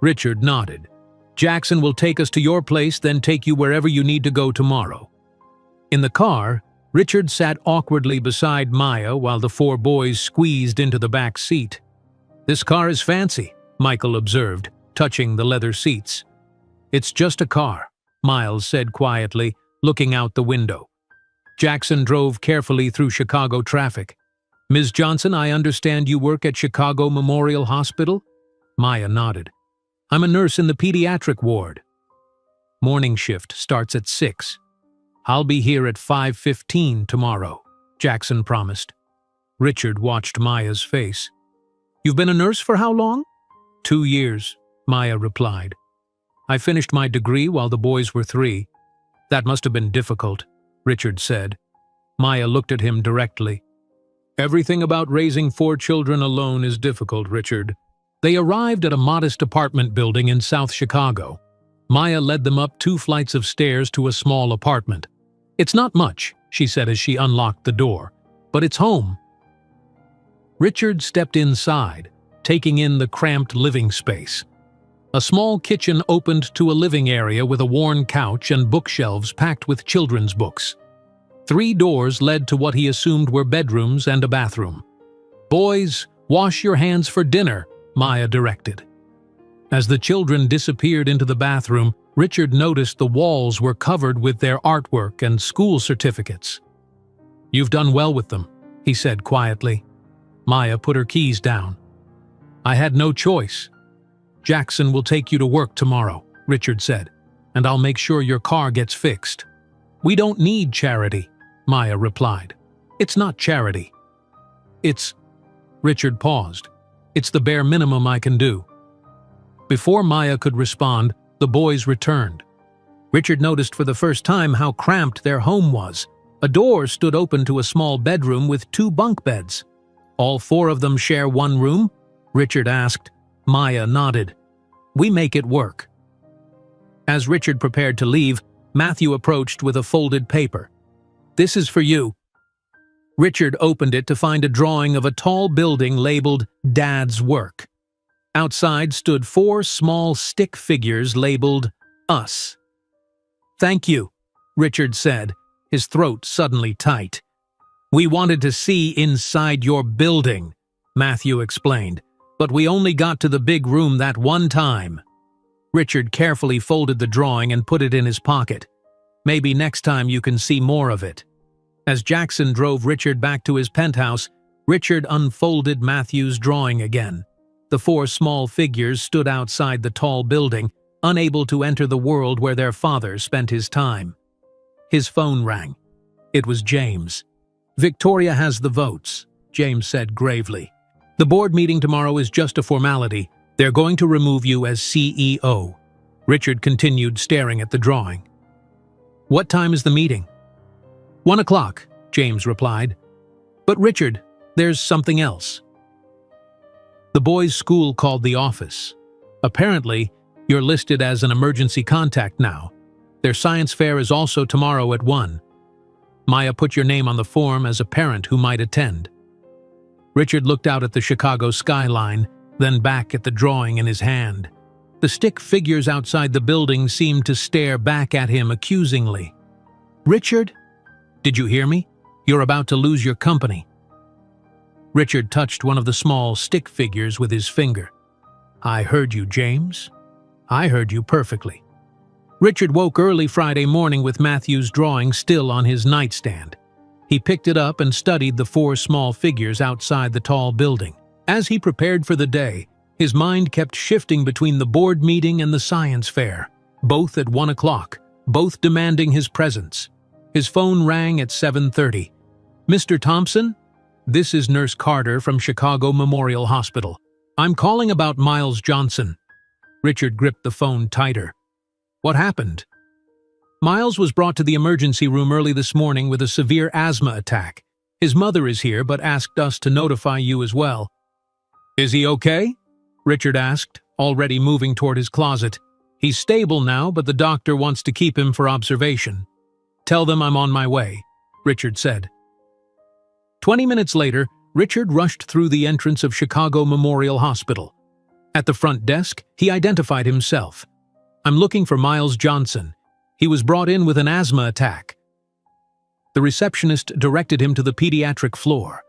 Richard nodded. "Jackson will take us to your place, then take you wherever you need to go tomorrow." In the car, Richard sat awkwardly beside Maya while the 4 boys squeezed into the back seat. "This car is fancy," Michael observed, touching the leather seats. "It's just a car," Miles said quietly, looking out the window. Jackson drove carefully through Chicago traffic. "Ms. Johnson, I understand you work at Chicago Memorial Hospital?" Maya nodded. "I'm a nurse in the pediatric ward." "Morning shift starts at 6. I'll be here at 5:15 tomorrow," Jackson promised. Richard watched Maya's face. "You've been a nurse for how long?" 2 years, Maya replied. "I finished my degree while the boys were 3. "That must have been difficult," Richard said. Maya looked at him directly. "Everything about raising 4 children alone is difficult, Richard." They arrived at a modest apartment building in South Chicago. Maya led them up 2 flights of stairs to a small apartment. "It's not much," she said as she unlocked the door, "but it's home." Richard stepped inside, taking in the cramped living space. A small kitchen opened to a living area with a worn couch and bookshelves packed with children's books. 3 doors led to what he assumed were bedrooms and a bathroom. "Boys, wash your hands for dinner," Maya directed. As the children disappeared into the bathroom, Richard noticed the walls were covered with their artwork and school certificates. "You've done well with them," he said quietly. Maya put her keys down. "I had no choice." "Jackson will take you to work tomorrow," Richard said, "and I'll make sure your car gets fixed." "We don't need charity," Maya replied. "It's not charity. It's—" Richard paused. "It's the bare minimum I can do." Before Maya could respond, the boys returned. Richard noticed for the first time how cramped their home was. A door stood open to a small bedroom with 2 bunk beds. "All 4 of them share one room?" Richard asked. Maya nodded. "We make it work." As Richard prepared to leave, Matthew approached with a folded paper. "This is for you." Richard opened it to find a drawing of a tall building labeled Dad's Work. Outside stood 4 small stick figures labeled Us. "Thank you," Richard said, his throat suddenly tight. "We wanted to see inside your building," Matthew explained, "but we only got to the big room that one time." Richard carefully folded the drawing and put it in his pocket. "Maybe next time you can see more of it." As Jackson drove Richard back to his penthouse, Richard unfolded Matthew's drawing again. The four small figures stood outside the tall building, unable to enter the world where their father spent his time. His phone rang. It was James. "Victoria has the votes," James said gravely. "The board meeting tomorrow is just a formality. They're going to remove you as CEO." Richard continued staring at the drawing. "What time is the meeting?" 1:00, James replied. "But Richard, there's something else." The boys' school called the office. "Apparently, you're listed as an emergency contact now. Their science fair is also tomorrow at 1. Maya put your name on the form as a parent who might attend." Richard looked out at the Chicago skyline, then back at the drawing in his hand. The stick figures outside the building seemed to stare back at him accusingly. "Richard? Did you hear me? You're about to lose your company." Richard touched one of the small stick figures with his finger. "I heard you, James. I heard you perfectly." Richard woke early Friday morning with Matthew's drawing still on his nightstand. He picked it up and studied the four small figures outside the tall building. As he prepared for the day, his mind kept shifting between the board meeting and the science fair, both at 1:00, both demanding his presence. His phone rang at 7:30. "Mr. Thompson? This is Nurse Carter from Chicago Memorial Hospital. I'm calling about Miles Johnson." Richard gripped the phone tighter. "What happened?" "Miles was brought to the emergency room early this morning with a severe asthma attack. His mother is here but asked us to notify you as well." "Is he okay?" Richard asked, already moving toward his closet. "He's stable now, but the doctor wants to keep him for observation." "Tell them I'm on my way," Richard said. 20 minutes later, Richard rushed through the entrance of Chicago Memorial Hospital. At the front desk, he identified himself. "I'm looking for Miles Johnson. He was brought in with an asthma attack." The receptionist directed him to the pediatric floor.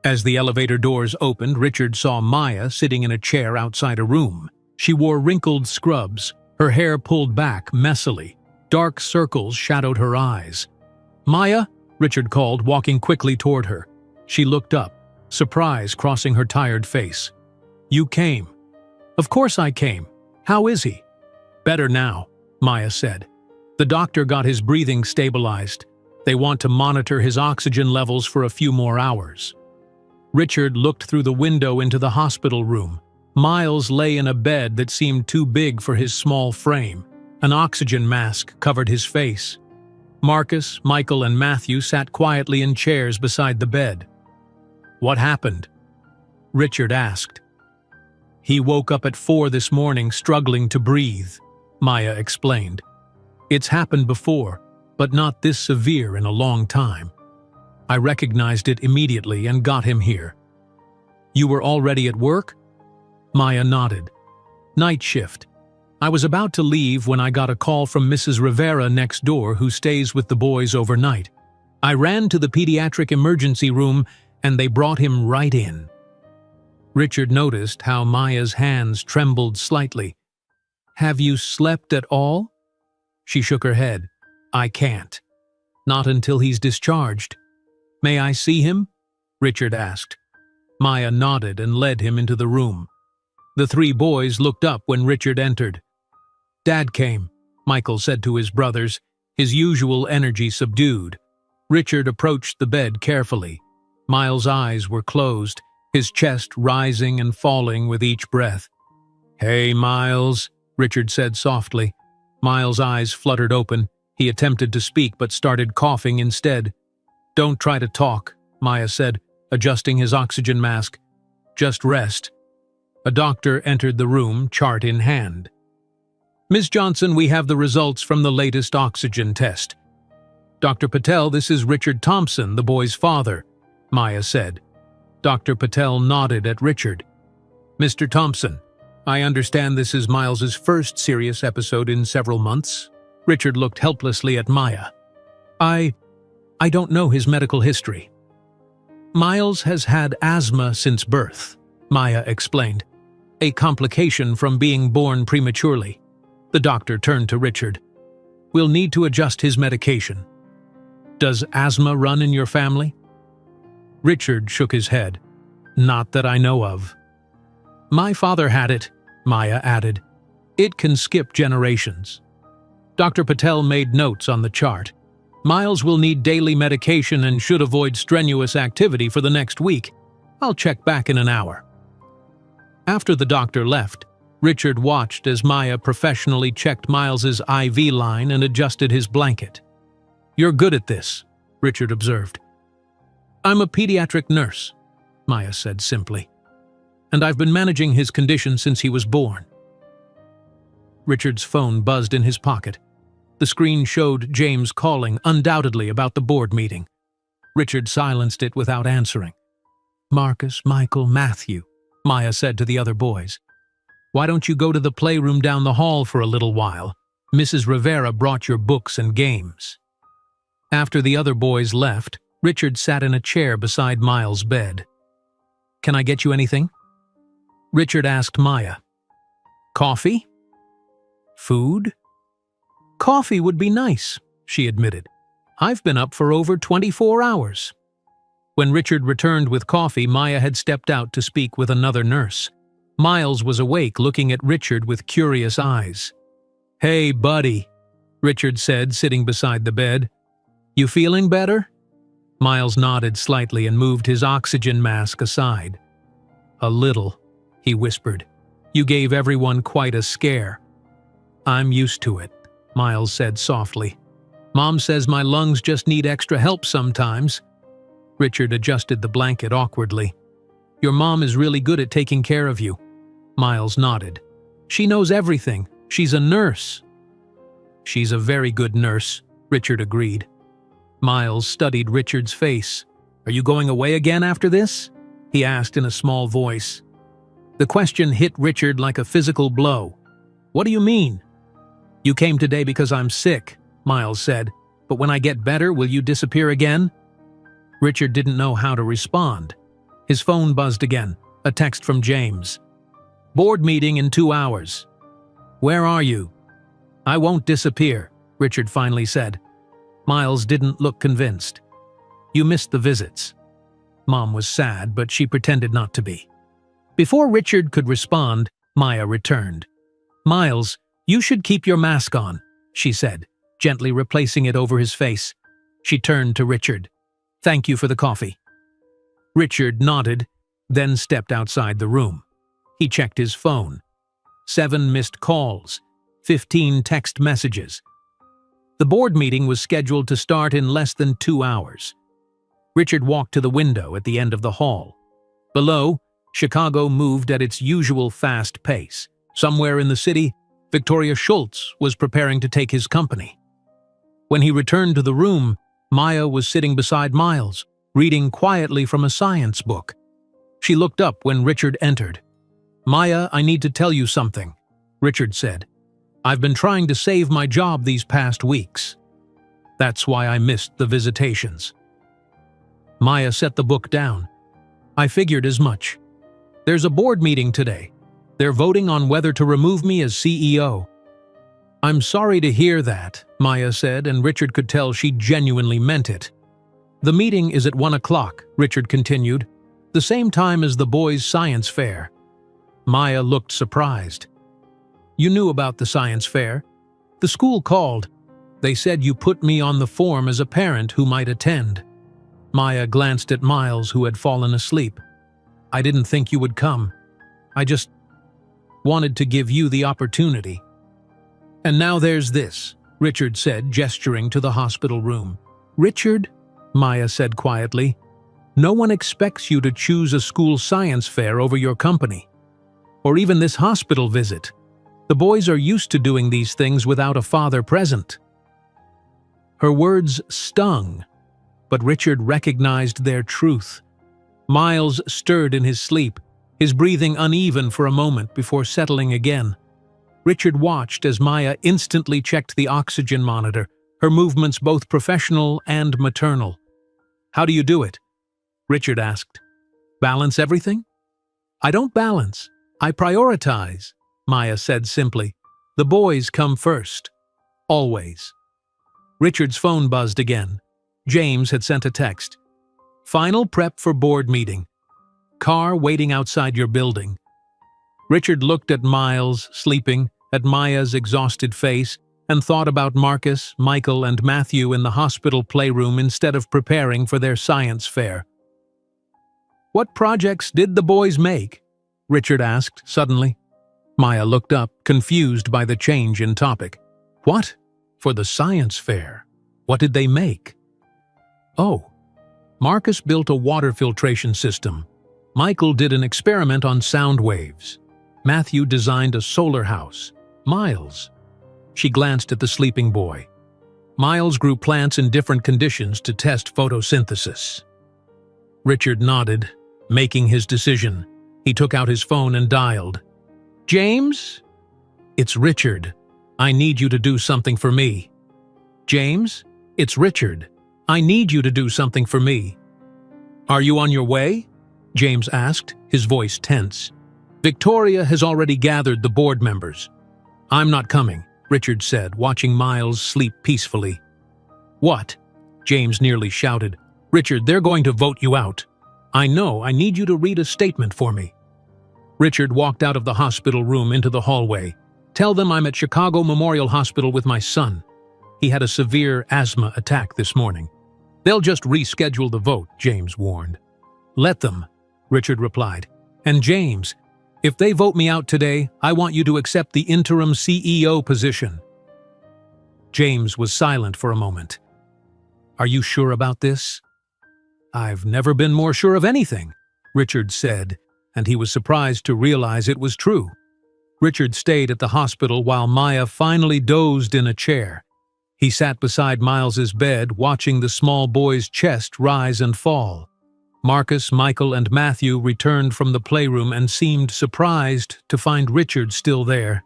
As the elevator doors opened, Richard saw Maya sitting in a chair outside a room. She wore wrinkled scrubs, her hair pulled back messily. Dark circles shadowed her eyes. "Maya?" Richard called, walking quickly toward her. She looked up, surprise crossing her tired face. "You came." "Of course I came. How is he?" "Better now," Maya said. "The doctor got his breathing stabilized. They want to monitor his oxygen levels for a few more hours." Richard looked through the window into the hospital room. Miles lay in a bed that seemed too big for his small frame. An oxygen mask covered his face. Marcus, Michael, and Matthew sat quietly in chairs beside the bed. "What happened?" Richard asked. "He woke up at 4 this morning struggling to breathe," Maya explained. "It's happened before, but not this severe in a long time. I recognized it immediately and got him here." "You were already at work?" Maya nodded. "Night shift. I was about to leave when I got a call from Mrs. Rivera next door who stays with the boys overnight. I ran to the pediatric emergency room and they brought him right in." Richard noticed how Maya's hands trembled slightly. "Have you slept at all?" She shook her head. "I can't. Not until he's discharged." "May I see him?" Richard asked. Maya nodded and led him into the room. The three boys looked up when Richard entered. "Dad came," Michael said to his brothers, his usual energy subdued. Richard approached the bed carefully. Miles' eyes were closed, his chest rising and falling with each breath. "Hey, Miles," Richard said softly. Miles' eyes fluttered open. He attempted to speak but started coughing instead. "Don't try to talk," Maya said, adjusting his oxygen mask. "Just rest." A doctor entered the room, chart in hand. "Ms. Johnson, we have the results from the latest oxygen test." "Dr. Patel, this is Richard Thompson, the boy's father," Maya said. Dr. Patel nodded at Richard. "Mr. Thompson, I understand this is Miles's first serious episode in several months." Richard looked helplessly at Maya. I don't know his medical history." "Miles has had asthma since birth," Maya explained. "A complication from being born prematurely." The doctor turned to Richard. "We'll need to adjust his medication." "Does asthma run in your family?" Richard shook his head. Not that I know of. My father had it, Maya added. It can skip generations. Dr. Patel made notes on the chart. Miles will need daily medication and should avoid strenuous activity for the next week. I'll check back in an hour. After the doctor left, Richard watched as Maya professionally checked Miles's IV line and adjusted his blanket. You're good at this, Richard observed. I'm a pediatric nurse, Maya said simply, and I've been managing his condition since he was born. Richard's phone buzzed in his pocket. The screen showed James calling, undoubtedly about the board meeting. Richard silenced it without answering. Marcus, Michael, Matthew, Maya said to the other boys. Why don't you go to the playroom down the hall for a little while? Mrs. Rivera brought your books and games. After the other boys left, Richard sat in a chair beside Miles' bed. Can I get you anything? Richard asked Maya. Coffee? Food? Coffee would be nice, she admitted. I've been up for over 24 hours. When Richard returned with coffee, Maya had stepped out to speak with another nurse. Miles was awake, looking at Richard with curious eyes. Hey, buddy, Richard said, sitting beside the bed. You feeling better? Miles nodded slightly and moved his oxygen mask aside. A little, he whispered. You gave everyone quite a scare. I'm used to it, Miles said softly. Mom says my lungs just need extra help sometimes. Richard adjusted the blanket awkwardly. Your mom is really good at taking care of you. Miles nodded. She knows everything. She's a nurse. She's a very good nurse, Richard agreed. Miles studied Richard's face. Are you going away again after this? He asked in a small voice. The question hit Richard like a physical blow. What do you mean? You came today because I'm sick, Miles said. But when I get better, will you disappear again? Richard didn't know how to respond. His phone buzzed again, a text from James. Board meeting in 2 hours. Where are you? I won't disappear, Richard finally said. Miles didn't look convinced. You missed the visits. Mom was sad, but she pretended not to be. Before Richard could respond, Maya returned. Miles, you should keep your mask on, she said, gently replacing it over his face. She turned to Richard. Thank you for the coffee. Richard nodded, then stepped outside the room. He checked his phone. 7 missed calls, 15 text messages. The board meeting was scheduled to start in less than 2 hours. Richard walked to the window at the end of the hall. Below, Chicago moved at its usual fast pace. Somewhere in the city, Victoria Schultz was preparing to take his company. When he returned to the room, Maya was sitting beside Miles, reading quietly from a science book. She looked up when Richard entered. Maya, I need to tell you something, Richard said. I've been trying to save my job these past weeks. That's why I missed the visitations. Maya set the book down. I figured as much. There's a board meeting today. They're voting on whether to remove me as CEO. I'm sorry to hear that, Maya said, and Richard could tell she genuinely meant it. The meeting is at 1 o'clock, Richard continued, the same time as the boys' science fair. Maya looked surprised. You knew about the science fair? The school called. They said you put me on the form as a parent who might attend. Maya glanced at Miles, who had fallen asleep. I didn't think you would come. I just wanted to give you the opportunity. And now there's this, Richard said, gesturing to the hospital room. Richard, Maya said quietly, no one expects you to choose a school science fair over your company. Or even this hospital visit. The boys are used to doing these things without a father present. Her words stung, but Richard recognized their truth. Miles stirred in his sleep, his breathing uneven for a moment before settling again. Richard watched as Maya instantly checked the oxygen monitor, her movements both professional and maternal. How do you do it? Richard asked. Balance everything? I don't balance. I prioritize, Maya said simply. The boys come first. Always. Richard's phone buzzed again. James had sent a text. Final prep for board meeting. Car waiting outside your building." Richard looked at Miles, sleeping, at Maya's exhausted face, and thought about Marcus, Michael, and Matthew in the hospital playroom instead of preparing for their science fair. "What projects did the boys make?" Richard asked suddenly. Maya looked up, confused by the change in topic. "What? For the science fair? What did they make?" "Oh, Marcus built a water filtration system. Michael did an experiment on sound waves. Matthew designed a solar house. Miles..." She glanced at the sleeping boy. "Miles grew plants in different conditions to test photosynthesis." Richard nodded, making his decision. He took out his phone and dialed. "James? It's Richard. I need you to do something for me." "James? It's Richard. I need you to do something for me." "Are you on your way?" James asked, his voice tense. "Victoria has already gathered the board members." "I'm not coming," Richard said, watching Miles sleep peacefully. "What?" James nearly shouted. "Richard, they're going to vote you out." "I know, I need you to read a statement for me." Richard walked out of the hospital room into the hallway. "Tell them I'm at Chicago Memorial Hospital with my son. He had a severe asthma attack this morning." "They'll just reschedule the vote," James warned. "Let them," Richard replied. "And James, if they vote me out today, I want you to accept the interim CEO position." James was silent for a moment. "Are you sure about this?" "I've never been more sure of anything," Richard said, and he was surprised to realize it was true. Richard stayed at the hospital while Maya finally dozed in a chair. He sat beside Miles's bed, watching the small boy's chest rise and fall. Marcus, Michael, and Matthew returned from the playroom and seemed surprised to find Richard still there.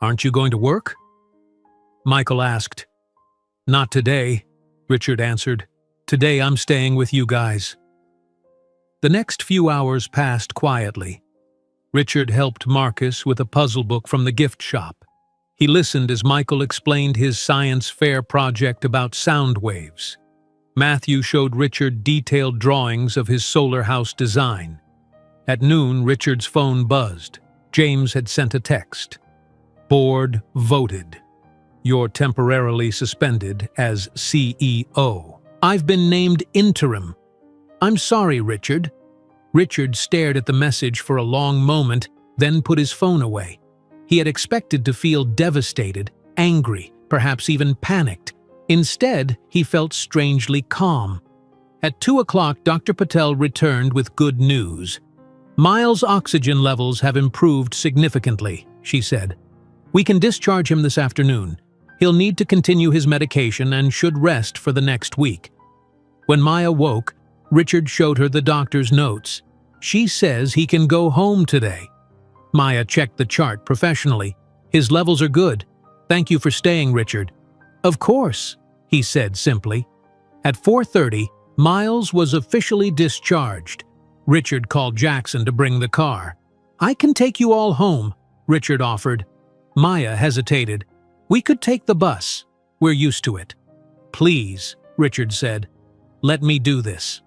"Aren't you going to work?" Michael asked. "Not today," Richard answered. "Today I'm staying with you guys." The next few hours passed quietly. Richard helped Marcus with a puzzle book from the gift shop. He listened as Michael explained his science fair project about sound waves. Matthew showed Richard detailed drawings of his solar house design. At noon, Richard's phone buzzed. James had sent a text. "Board voted. You're temporarily suspended as CEO. I've been named interim." "I'm sorry, Richard." Richard stared at the message for a long moment, then put his phone away. He had expected to feel devastated, angry, perhaps even panicked. Instead, he felt strangely calm. At 2 o'clock, Dr. Patel returned with good news. "Miles' oxygen levels have improved significantly," she said. "We can discharge him this afternoon. He'll need to continue his medication and should rest for the next week." When Maya woke, Richard showed her the doctor's notes. "She says he can go home today." Maya checked the chart professionally. "His levels are good. Thank you for staying, Richard." "Of course," he said simply. At 4:30, Miles was officially discharged. Richard called Jackson to bring the car. "I can take you all home," Richard offered. Maya hesitated. "We could take the bus. We're used to it." "Please," Richard said. "Let me do this."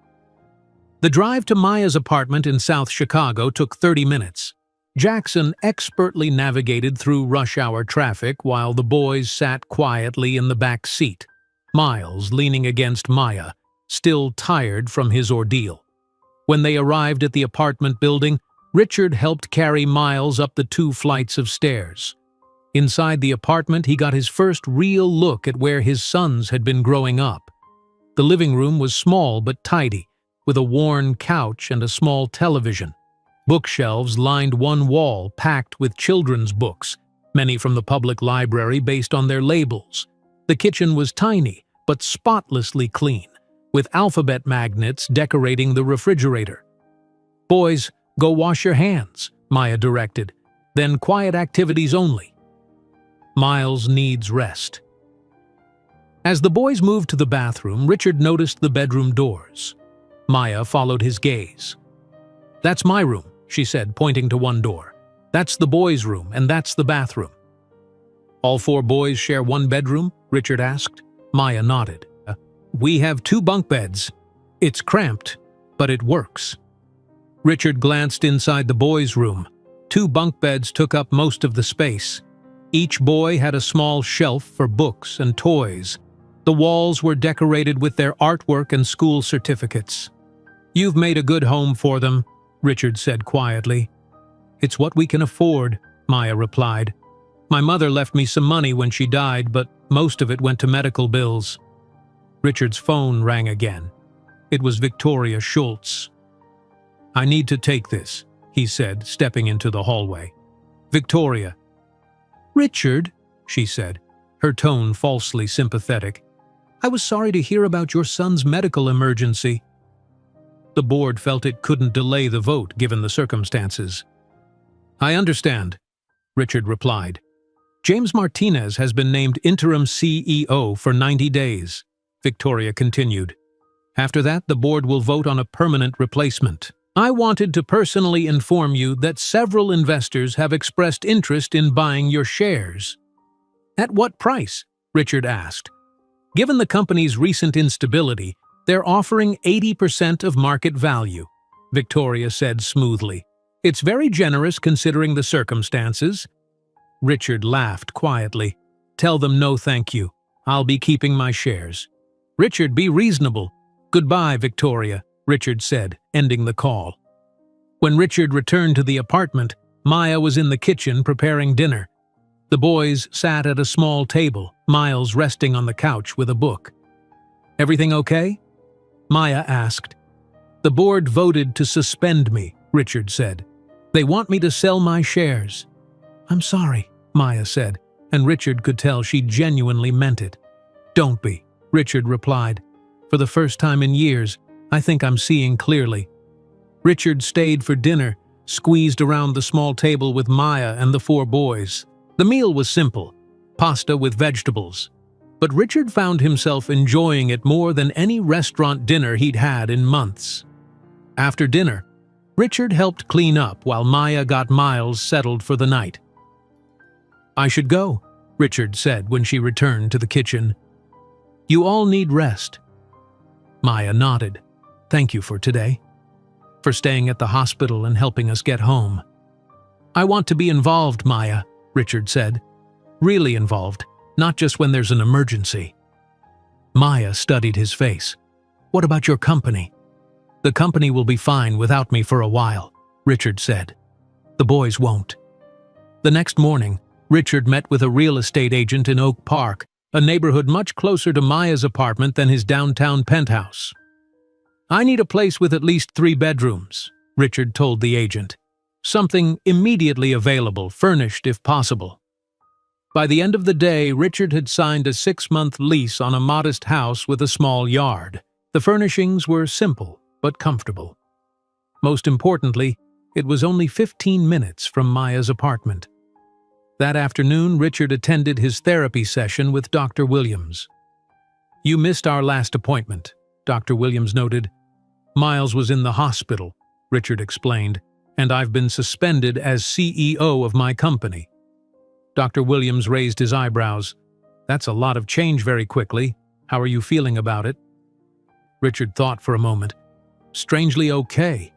The drive to Maya's apartment in South Chicago took 30 minutes. Jackson expertly navigated through rush-hour traffic while the boys sat quietly in the back seat, Miles leaning against Maya, still tired from his ordeal. When they arrived at the apartment building, Richard helped carry Miles up the 2 flights of stairs. Inside the apartment, he got his first real look at where his sons had been growing up. The living room was small but tidy, with a worn couch and a small television. Bookshelves lined one wall packed with children's books, many from the public library based on their labels. The kitchen was tiny, but spotlessly clean, with alphabet magnets decorating the refrigerator. "Boys, go wash your hands," Maya directed. "Then quiet activities only. Miles needs rest." As the boys moved to the bathroom, Richard noticed the bedroom doors. Maya followed his gaze. "That's my room," she said, pointing to one door. "That's the boys' room, and that's the bathroom." "All 4 boys share one bedroom?" Richard asked. Maya nodded. "We have 2 bunk beds. It's cramped, but it works." Richard glanced inside the boys' room. 2 bunk beds took up most of the space. Each boy had a small shelf for books and toys. The walls were decorated with their artwork and school certificates. "You've made a good home for them," Richard said quietly. "It's what we can afford," Maya replied. "My mother left me some money when she died, but most of it went to medical bills." Richard's phone rang again. It was Victoria Schultz. "I need to take this," he said, stepping into the hallway. "Victoria." "Richard," she said, her tone falsely sympathetic. "I was sorry to hear about your son's medical emergency." The board felt it couldn't delay the vote given the circumstances. "I understand," Richard replied. "James Martinez has been named interim CEO for 90 days, Victoria continued. "After that, the board will vote on a permanent replacement. I wanted to personally inform you that several investors have expressed interest in buying your shares." "At what price?" Richard asked. "Given the company's recent instability, they're offering 80% of market value," Victoria said smoothly. "It's very generous considering the circumstances." Richard laughed quietly. "Tell them no thank you. I'll be keeping my shares." "Richard, be reasonable." "Goodbye, Victoria," Richard said, ending the call. When Richard returned to the apartment, Maya was in the kitchen preparing dinner. The boys sat at a small table, Miles resting on the couch with a book. "Everything okay?" Maya asked. "The board voted to suspend me," Richard said. "They want me to sell my shares." "I'm sorry," Maya said, and Richard could tell she genuinely meant it. "Don't be," Richard replied. "For the first time in years, I think I'm seeing clearly." Richard stayed for dinner, squeezed around the small table with Maya and the 4 boys. The meal was simple, pasta with vegetables. But Richard found himself enjoying it more than any restaurant dinner he'd had in months. After dinner, Richard helped clean up while Maya got Miles settled for the night. "I should go," Richard said when she returned to the kitchen. "You all need rest." Maya nodded. "Thank you for today. For staying at the hospital and helping us get home." "I want to be involved, Maya," Richard said. "Really involved, not just when there's an emergency." Maya studied his face. "What about your company?" "The company will be fine without me for a while," Richard said. "The boys won't." The next morning, Richard met with a real estate agent in Oak Park, a neighborhood much closer to Maya's apartment than his downtown penthouse. "I need a place with at least 3 bedrooms," Richard told the agent. "Something immediately available, furnished if possible." By the end of the day, Richard had signed a 6-month lease on a modest house with a small yard. The furnishings were simple but comfortable. Most importantly, it was only 15 minutes from Maya's apartment. That afternoon, Richard attended his therapy session with Dr. Williams. "You missed our last appointment," Dr. Williams noted. "Miles was in the hospital," Richard explained, "and I've been suspended as CEO of my company." Dr. Williams raised his eyebrows. "That's a lot of change very quickly. How are you feeling about it?" Richard thought for a moment. "Strangely okay.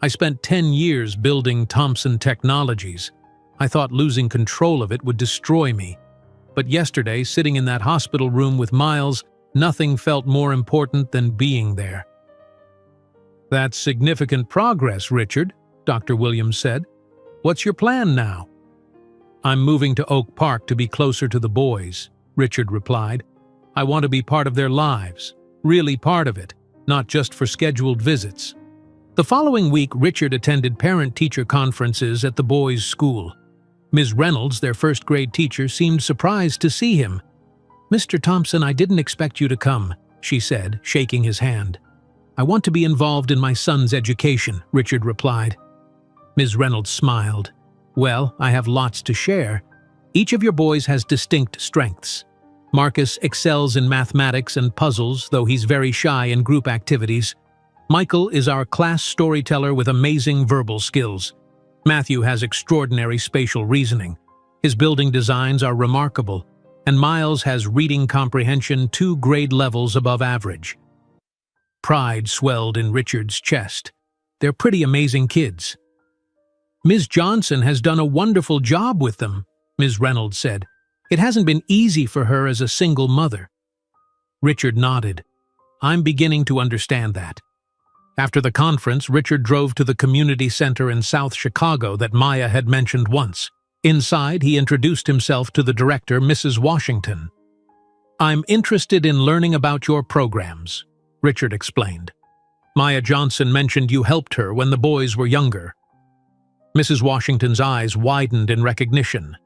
I spent 10 years building Thompson Technologies. I thought losing control of it would destroy me. But yesterday, sitting in that hospital room with Miles, nothing felt more important than being there." "That's significant progress, Richard," Dr. Williams said. "What's your plan now?" "I'm moving to Oak Park to be closer to the boys," Richard replied. "I want to be part of their lives, really part of it, not just for scheduled visits." The following week, Richard attended parent-teacher conferences at the boys' school. Ms. Reynolds, their first-grade teacher, seemed surprised to see him. "Mr. Thompson, I didn't expect you to come," she said, shaking his hand. "I want to be involved in my son's education," Richard replied. Ms. Reynolds smiled. "Well, I have lots to share. Each of your boys has distinct strengths. Marcus excels in mathematics and puzzles, though he's very shy in group activities. Michael is our class storyteller with amazing verbal skills. Matthew has extraordinary spatial reasoning. His building designs are remarkable. And Miles has reading comprehension 2 grade levels above average." Pride swelled in Richard's chest. They're pretty amazing kids. Ms. Johnson has done a wonderful job with them, Ms. Reynolds said. It hasn't been easy for her as a single mother. Richard nodded. I'm beginning to understand that. After the conference, Richard drove to the community center in South Chicago that Maya had mentioned once. Inside, he introduced himself to the director, Mrs. Washington. I'm interested in learning about your programs, Richard explained. Maya Johnson mentioned you helped her when the boys were younger. Mrs. Washington's eyes widened in recognition.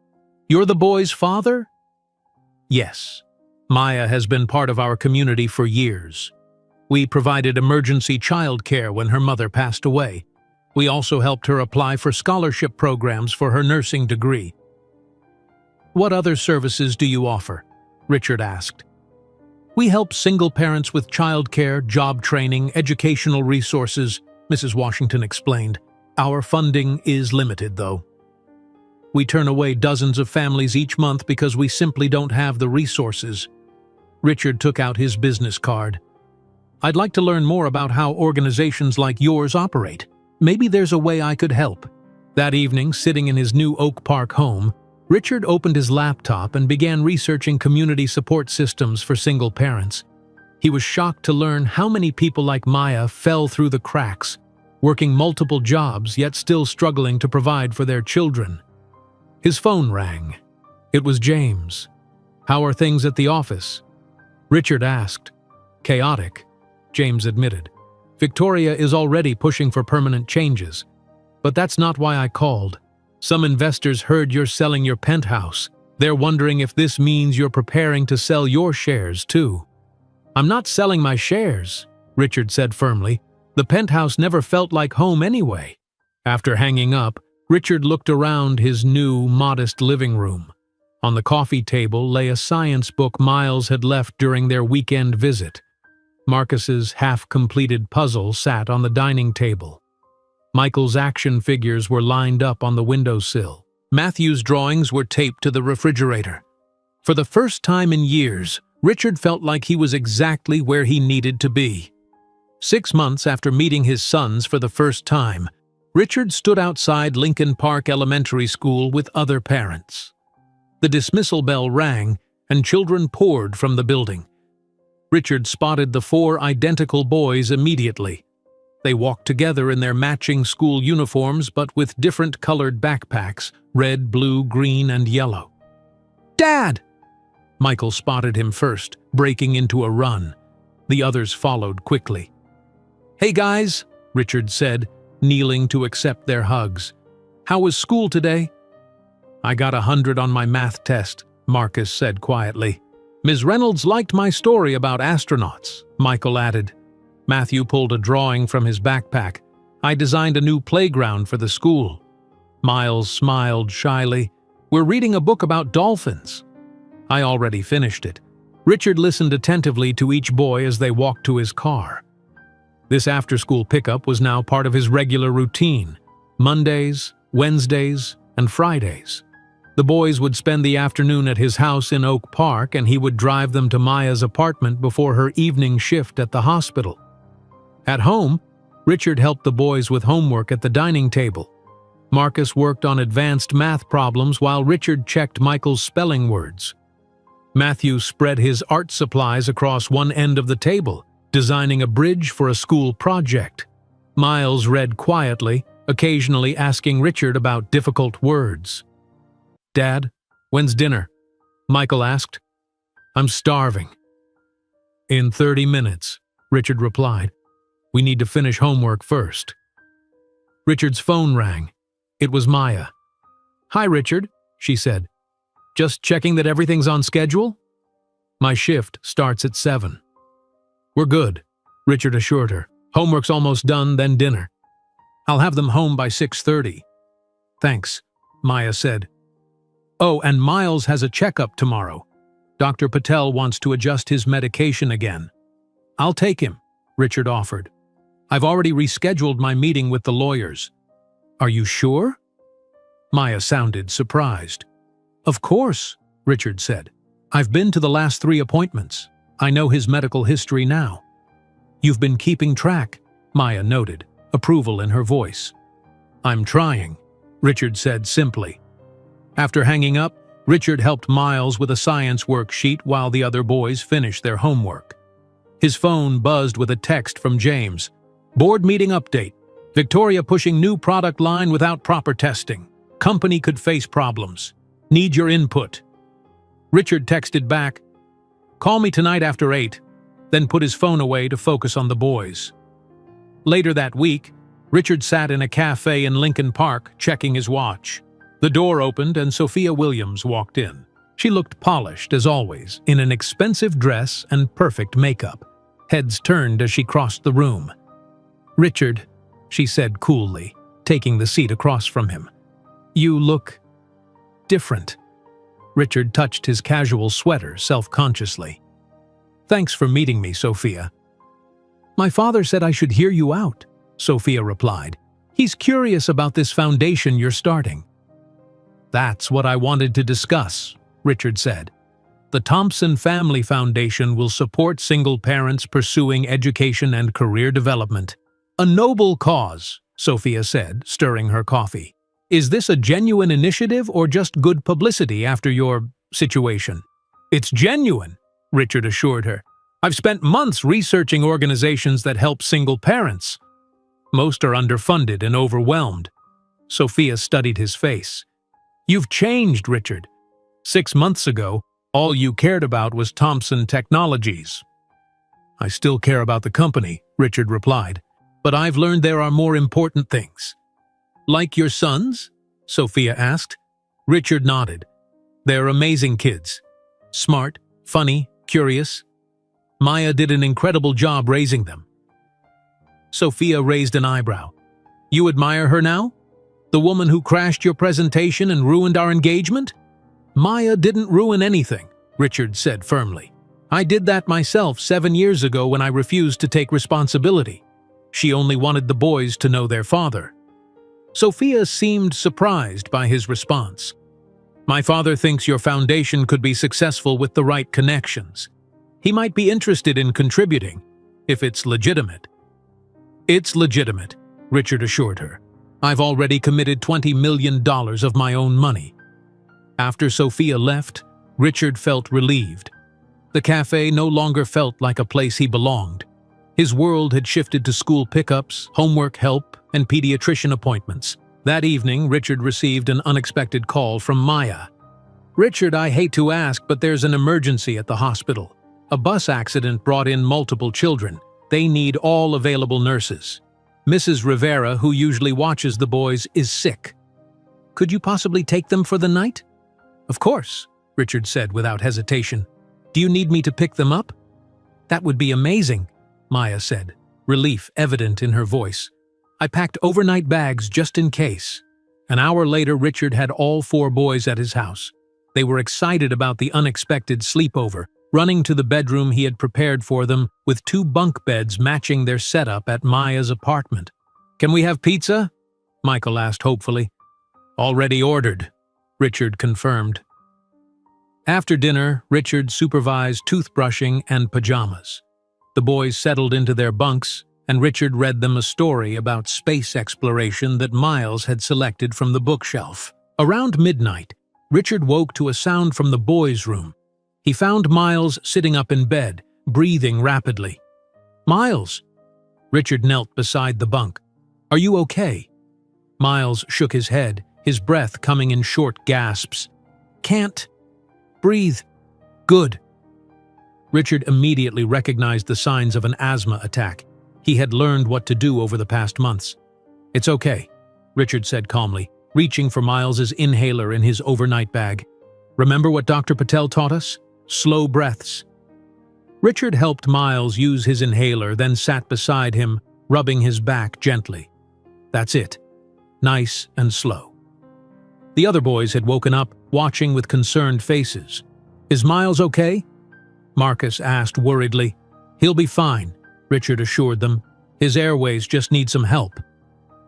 You're the boy's father? Yes. Maya has been part of our community for years. We provided emergency child care when her mother passed away. We also helped her apply for scholarship programs for her nursing degree. What other services do you offer? Richard asked. We help single parents with child care, job training, educational resources, Mrs. Washington explained. Our funding is limited, though. We turn away dozens of families each month because we simply don't have the resources. Richard took out his business card. I'd like to learn more about how organizations like yours operate. Maybe there's a way I could help. That evening, sitting in his new Oak Park home, Richard opened his laptop and began researching community support systems for single parents. He was shocked to learn how many people like Maya fell through the cracks, working multiple jobs yet still struggling to provide for their children. His phone rang. It was James. How are things at the office? Richard asked. Chaotic, James admitted. Victoria is already pushing for permanent changes. But that's not why I called. Some investors heard you're selling your penthouse. They're wondering if this means you're preparing to sell your shares too. I'm not selling my shares, Richard said firmly. The penthouse never felt like home anyway. After hanging up, Richard looked around his new, modest living room. On the coffee table lay a science book Miles had left during their weekend visit. Marcus's half-completed puzzle sat on the dining table. Michael's action figures were lined up on the windowsill. Matthew's drawings were taped to the refrigerator. For the first time in years, Richard felt like he was exactly where he needed to be. 6 months after meeting his sons for the first time, Richard stood outside Lincoln Park Elementary School with other parents. The dismissal bell rang, and children poured from the building. Richard spotted the 4 identical boys immediately. They walked together in their matching school uniforms but with different colored backpacks, red, blue, green, and yellow. Dad! Michael spotted him first, breaking into a run. The others followed quickly. Hey guys, Richard said, kneeling to accept their hugs. How was school today? I got 100 on my math test, Marcus said quietly. Ms. Reynolds liked my story about astronauts, Michael added. Matthew pulled a drawing from his backpack. I designed a new playground for the school. Miles smiled shyly. We're reading a book about dolphins. I already finished it. Richard listened attentively to each boy as they walked to his car. This after-school pickup was now part of his regular routine. Mondays, Wednesdays, and Fridays. The boys would spend the afternoon at his house in Oak Park, and he would drive them to Maya's apartment before her evening shift at the hospital. At home, Richard helped the boys with homework at the dining table. Marcus worked on advanced math problems while Richard checked Michael's spelling words. Matthew spread his art supplies across one end of the table, designing a bridge for a school project. Miles read quietly, occasionally asking Richard about difficult words. Dad, when's dinner? Michael asked. I'm starving. In 30 minutes, Richard replied. We need to finish homework first. Richard's phone rang. It was Maya. Hi, Richard, she said. Just checking that everything's on schedule? My shift starts at 7. We're good, Richard assured her. Homework's almost done, then dinner. I'll have them home by 6:30. Thanks, Maya said. Oh, and Miles has a checkup tomorrow. Dr. Patel wants to adjust his medication again. I'll take him, Richard offered. I've already rescheduled my meeting with the lawyers. Are you sure? Maya sounded surprised. Of course, Richard said. I've been to the last 3 appointments. I know his medical history now. You've been keeping track, Maya noted. approval in her voice. "I'm trying," Richard said simply. After hanging up, Richard helped Miles with a science worksheet while the other boys finished their homework. His phone buzzed with a text from James. "Board meeting update. Victoria pushing new product line without proper testing. Company could face problems. Need your input." Richard texted back, "Call me tonight after 8, then put his phone away to focus on the boys. Later that week, Richard sat in a cafe in Lincoln Park, checking his watch. The door opened and Sophia Williams walked in. She looked polished as always, in an expensive dress and perfect makeup. Heads turned as she crossed the room. "Richard," she said coolly, taking the seat across from him. "You look different." Richard touched his casual sweater self-consciously. "Thanks for meeting me, Sophia." "My father said I should hear you out," Sophia replied. "He's curious about this foundation you're starting." "That's what I wanted to discuss," Richard said. "The Thompson Family Foundation will support single parents pursuing education and career development." "A noble cause," Sophia said, stirring her coffee. "Is this a genuine initiative or just good publicity after your situation?" "It's genuine," Richard assured her. "I've spent months researching organizations that help single parents. Most are underfunded and overwhelmed." Sophia studied his face. "You've changed, Richard. 6 months ago, all you cared about was Thompson Technologies." "I still care about the company," Richard replied, "but I've learned there are more important things." "Like your sons?" Sophia asked. Richard nodded. "They're amazing kids. Smart, funny, curious. Maya did an incredible job raising them." Sophia raised an eyebrow. "You admire her now? The woman who crashed your presentation and ruined our engagement?" "Maya didn't ruin anything," Richard said firmly. "I did that myself 7 years ago when I refused to take responsibility. She only wanted the boys to know their father." Sophia seemed surprised by his response. "My father thinks your foundation could be successful with the right connections. He might be interested in contributing, if it's legitimate." "It's legitimate," Richard assured her. "I've already committed $20 million of my own money." After Sophia left, Richard felt relieved. The cafe no longer felt like a place he belonged. His world had shifted to school pickups, homework help, and pediatrician appointments. That evening, Richard received an unexpected call from Maya. "Richard, I hate to ask, but there's an emergency at the hospital. A bus accident brought in multiple children. They need all available nurses. Mrs. Rivera, who usually watches the boys, is sick. Could you possibly take them for the night?" "Of course," Richard said without hesitation. "Do you need me to pick them up?" "That would be amazing," Maya said, relief evident in her voice. "I packed overnight bags just in case." An hour later, Richard had all 4 boys at his house. They were excited about the unexpected sleepover, running to the bedroom he had prepared for them with 2 bunk beds matching their setup at Maya's apartment. "Can we have pizza?" Michael asked hopefully. "Already ordered," Richard confirmed. After dinner, Richard supervised toothbrushing and pajamas. The boys settled into their bunks, and Richard read them a story about space exploration that Miles had selected from the bookshelf. Around midnight, Richard woke to a sound from the boys' room. He found Miles sitting up in bed, breathing rapidly. "Miles!" Richard knelt beside the bunk. "Are you okay?" Miles shook his head, his breath coming in short gasps. "Can't breathe. Good." Richard immediately recognized the signs of an asthma attack. He had learned what to do over the past months. "It's okay," Richard said calmly, reaching for Miles's inhaler in his overnight bag. "Remember what Dr. Patel taught us? Slow breaths." Richard helped Miles use his inhaler, then sat beside him, rubbing his back gently. "That's it. Nice and slow." The other boys had woken up, watching with concerned faces. "Is Miles okay?" Marcus asked worriedly. "He'll be fine," Richard assured them. "His airways just need some help."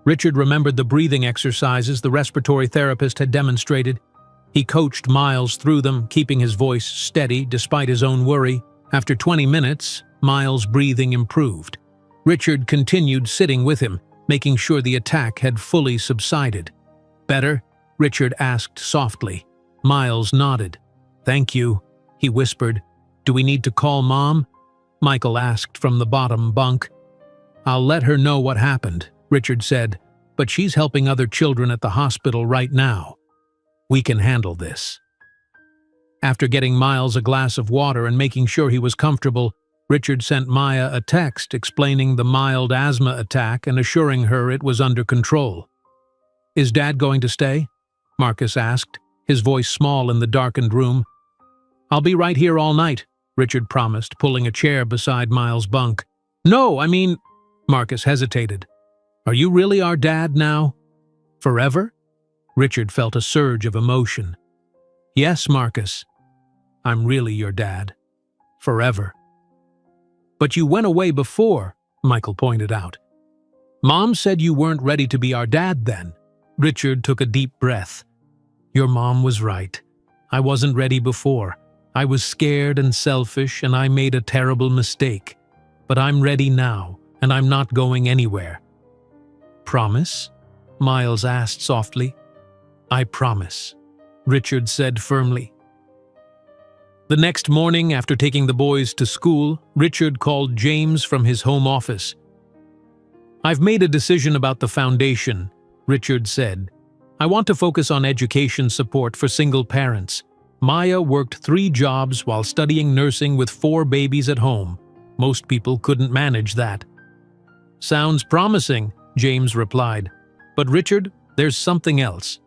Richard remembered the breathing exercises the respiratory therapist had demonstrated. He coached Miles through them, keeping his voice steady despite his own worry. After 20 minutes, Miles' breathing improved. Richard continued sitting with him, making sure the attack had fully subsided. "Better?" Richard asked softly. Miles nodded. "Thank you," he whispered. "Do we need to call Mom?" Michael asked from the bottom bunk. "I'll let her know what happened," Richard said, "but she's helping other children at the hospital right now. We can handle this." After getting Miles a glass of water and making sure he was comfortable, Richard sent Maya a text explaining the mild asthma attack and assuring her it was under control. "Is Dad going to stay?" Marcus asked, his voice small in the darkened room. "I'll be right here all night," Richard promised, pulling a chair beside Miles' bunk. "No, I mean—" Marcus hesitated. "Are you really our dad now? Forever?" Richard felt a surge of emotion. "Yes, Marcus. I'm really your dad. Forever." "But you went away before," Michael pointed out. "Mom said you weren't ready to be our dad then." Richard took a deep breath. "Your mom was right. I wasn't ready before. I was scared and selfish, and I made a terrible mistake. But I'm ready now, and I'm not going anywhere." "Promise?" Miles asked softly. "I promise," Richard said firmly. The next morning, after taking the boys to school, Richard called James from his home office. "I've made a decision about the foundation," Richard said. "I want to focus on education support for single parents. Maya worked 3 jobs while studying nursing with 4 babies at home. Most people couldn't manage that." "Sounds promising," James replied. "But Richard, there's something else.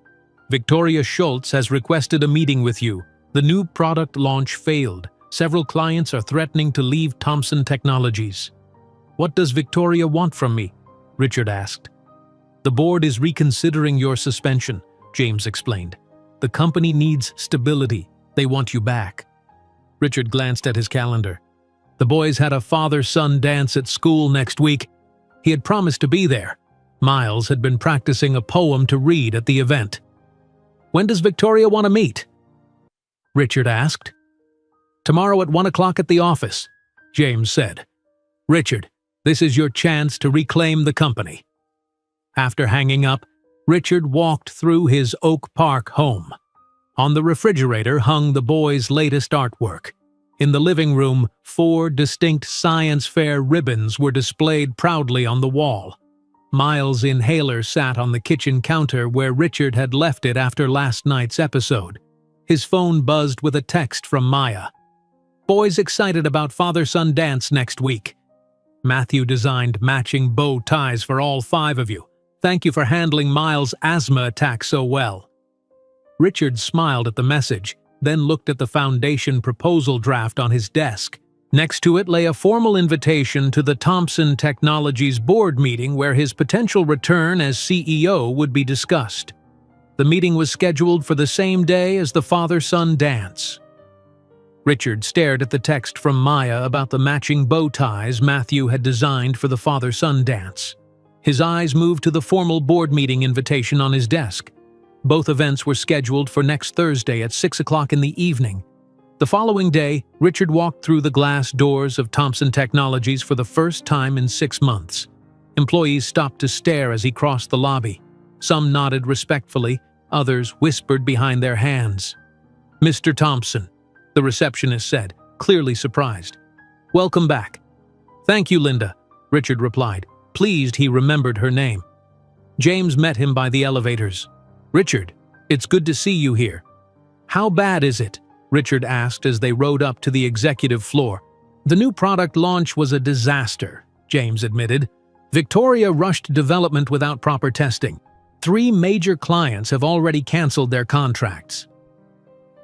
Victoria Schultz has requested a meeting with you. The new product launch failed. Several clients are threatening to leave Thompson Technologies." "What does Victoria want from me?" Richard asked. "The board is reconsidering your suspension," James explained. "The company needs stability. They want you back." Richard glanced at his calendar. The boys had a father-son dance at school next week. He had promised to be there. Miles had been practicing a poem to read at the event. "When does Victoria want to meet?" Richard asked. "Tomorrow at 1 o'clock at the office," James said. "Richard, this is your chance to reclaim the company." After hanging up, Richard walked through his Oak Park home. On the refrigerator hung the boys' latest artwork. In the living room, 4 distinct science fair ribbons were displayed proudly on the wall. Miles' inhaler sat on the kitchen counter where Richard had left it after last night's episode. His phone buzzed with a text from Maya. "Boys excited about father-son dance next week. Matthew designed matching bow ties for all 5 of you. Thank you for handling Miles' asthma attack so well." Richard smiled at the message, then looked at the foundation proposal draft on his desk. Next to it lay a formal invitation to the Thompson Technologies board meeting where his potential return as CEO would be discussed. The meeting was scheduled for the same day as the father-son dance. Richard stared at the text from Maya about the matching bow ties Matthew had designed for the father-son dance. His eyes moved to the formal board meeting invitation on his desk. Both events were scheduled for next Thursday at 6 o'clock in the evening. The following day, Richard walked through the glass doors of Thompson Technologies for the first time in 6 months. Employees stopped to stare as he crossed the lobby. Some nodded respectfully, others whispered behind their hands. "Mr. Thompson," the receptionist said, clearly surprised. "Welcome back." "Thank you, Linda," Richard replied, pleased he remembered her name. James met him by the elevators. "Richard, it's good to see you here." "How bad is it?" Richard asked as they rode up to the executive floor. "The new product launch was a disaster," James admitted. "Victoria rushed development without proper testing. 3 major clients have already canceled their contracts."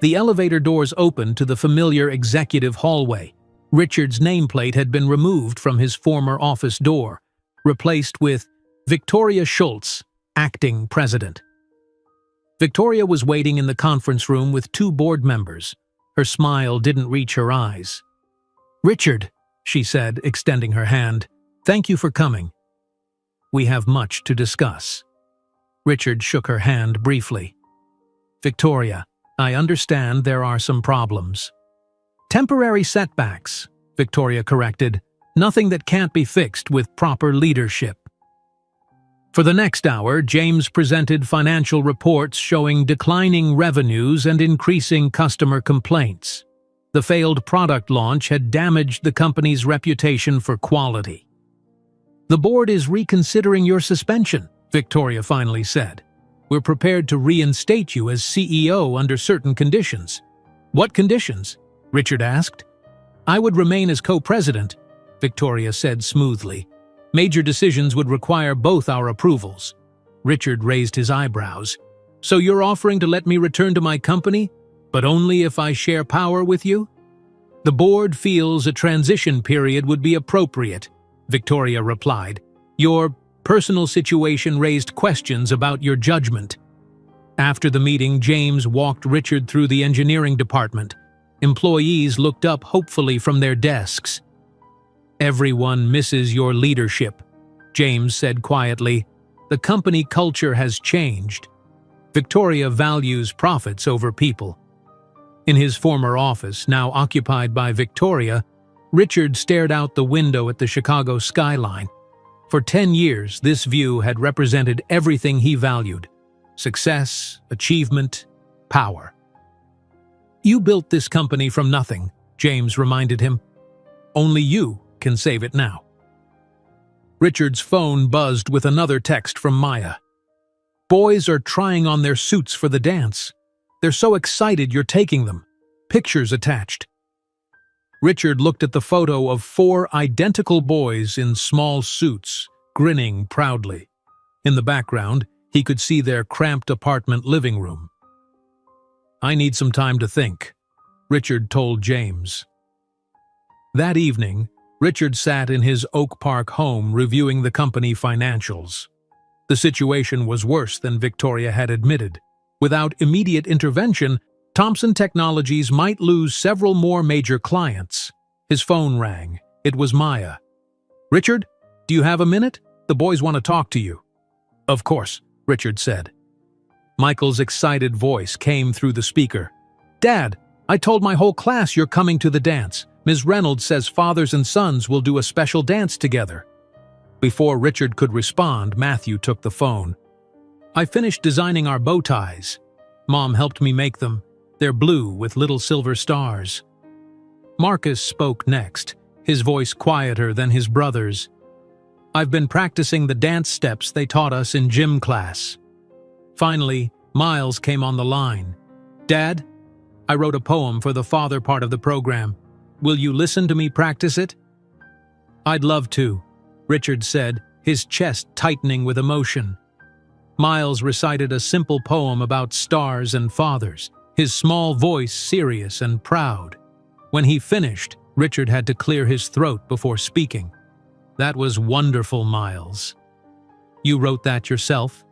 The elevator doors opened to the familiar executive hallway. Richard's nameplate had been removed from his former office door, replaced with Victoria Schultz, acting president. Victoria was waiting in the conference room with 2 board members. Her smile didn't reach her eyes. "Richard," she said, extending her hand, "thank you for coming. We have much to discuss." Richard shook her hand briefly. "Victoria, I understand there are some problems." "Temporary setbacks," Victoria corrected. "Nothing that can't be fixed with proper leadership." For the next hour, James presented financial reports showing declining revenues and increasing customer complaints. The failed product launch had damaged the company's reputation for quality. "The board is reconsidering your suspension," Victoria finally said. "We're prepared to reinstate you as CEO under certain conditions." "What conditions?" Richard asked. "I would remain as co-president," Victoria said smoothly. "Major decisions would require both our approvals." Richard raised his eyebrows. "So you're offering to let me return to my company, but only if I share power with you?" "The board feels a transition period would be appropriate," Victoria replied. "Your personal situation raised questions about your judgment." After the meeting, James walked Richard through the engineering department. Employees looked up hopefully from their desks. "Everyone misses your leadership," James said quietly. "The company culture has changed. Victoria values profits over people." In his former office, now occupied by Victoria, Richard stared out the window at the Chicago skyline. For 10 years, this view had represented everything he valued: success, achievement, power. "You built this company from nothing," James reminded him. "Only you can save it now." Richard's phone buzzed with another text from Maya. "Boys are trying on their suits for the dance. They're so excited you're taking them. Pictures attached." Richard looked at the photo of 4 identical boys in small suits, grinning proudly. In the background, he could see their cramped apartment living room. "I need some time to think," Richard told James. That evening, Richard sat in his Oak Park home reviewing the company financials. The situation was worse than Victoria had admitted. Without immediate intervention, Thomson Technologies might lose several more major clients. His phone rang. It was Maya. "Richard, do you have a minute? The boys want to talk to you." "Of course," Richard said. Michael's excited voice came through the speaker. "Dad, I told my whole class you're coming to the dance. Ms. Reynolds says fathers and sons will do a special dance together." Before Richard could respond, Matthew took the phone. "I finished designing our bow ties. Mom helped me make them. They're blue with little silver stars." Marcus spoke next, his voice quieter than his brother's. "I've been practicing the dance steps they taught us in gym class." Finally, Miles came on the line. "Dad, I wrote a poem for the father part of the program. Will you listen to me practice it?" "I'd love to," Richard said, his chest tightening with emotion. Miles recited a simple poem about stars and fathers, his small voice serious and proud. When he finished, Richard had to clear his throat before speaking. "That was wonderful, Miles." "You wrote that yourself?"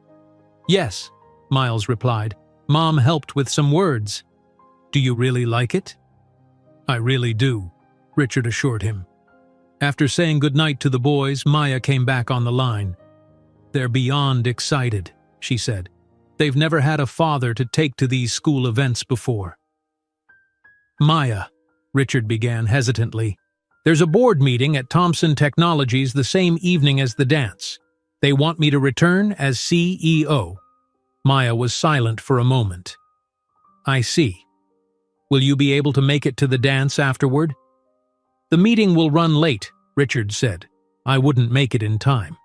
"Yes," Miles replied. "Mom helped with some words." "Do you really like it?" "I really do," Richard assured him. After saying goodnight to the boys, Maya came back on the line. "They're beyond excited," she said. "They've never had a father to take to these school events before." "Maya," Richard began hesitantly, "there's a board meeting at Thomson Technologies the same evening as the dance. They want me to return as CEO." Maya was silent for a moment. "I see. Will you be able to make it to the dance afterward?" "The meeting will run late," Richard said. "I wouldn't make it in time."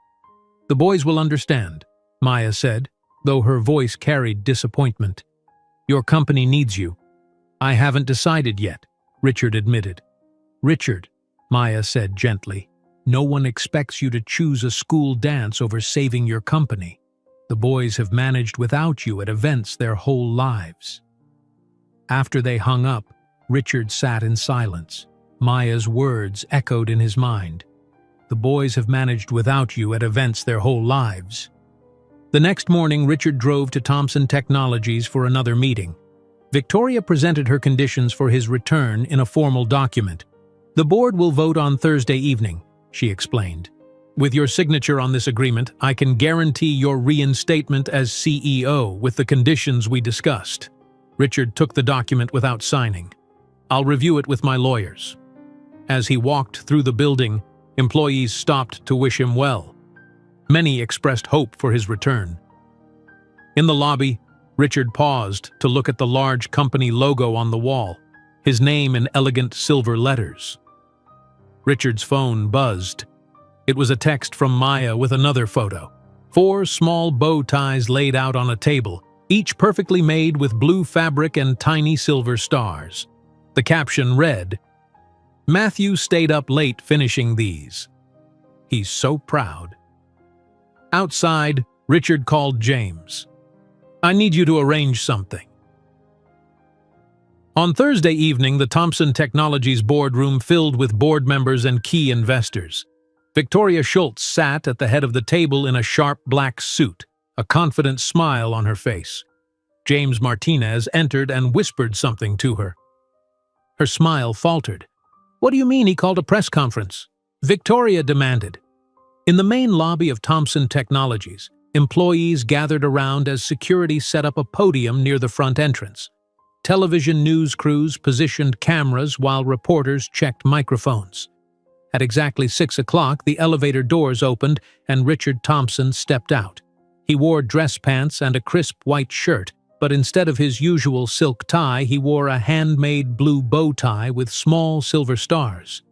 "The boys will understand," Maya said, though her voice carried disappointment. "Your company needs you." "I haven't decided yet," Richard admitted. "Richard," Maya said gently, "no one expects you to choose a school dance over saving your company. The boys have managed without you at events their whole lives." After they hung up, Richard sat in silence. Maya's words echoed in his mind. "The boys have managed without you at events their whole lives." The next morning, Richard drove to Thomson Technologies for another meeting. Victoria presented her conditions for his return in a formal document. "The board will vote on Thursday evening," she explained. "With your signature on this agreement, I can guarantee your reinstatement as CEO with the conditions we discussed." Richard took the document without signing. "I'll review it with my lawyers." As he walked through the building, employees stopped to wish him well. Many expressed hope for his return. In the lobby, Richard paused to look at the large company logo on the wall, his name in elegant silver letters. Richard's phone buzzed. It was a text from Maya with another photo. 4 small bow ties laid out on a table, each perfectly made with blue fabric and tiny silver stars. The caption read, "Matthew stayed up late finishing these. He's so proud." Outside, Richard called James. "I need you to arrange something." On Thursday evening, the Thomson Technologies boardroom filled with board members and key investors. Victoria Schultz sat at the head of the table in a sharp black suit, a confident smile on her face. James Martinez entered and whispered something to her. Her smile faltered. "What do you mean he called a press conference?" Victoria demanded. In the main lobby of Thomson Technologies, employees gathered around as security set up a podium near the front entrance. Television news crews positioned cameras while reporters checked microphones. At exactly 6 o'clock, the elevator doors opened and Richard Thomson stepped out. He wore dress pants and a crisp white shirt, but instead of his usual silk tie, he wore a handmade blue bow tie with small silver stars.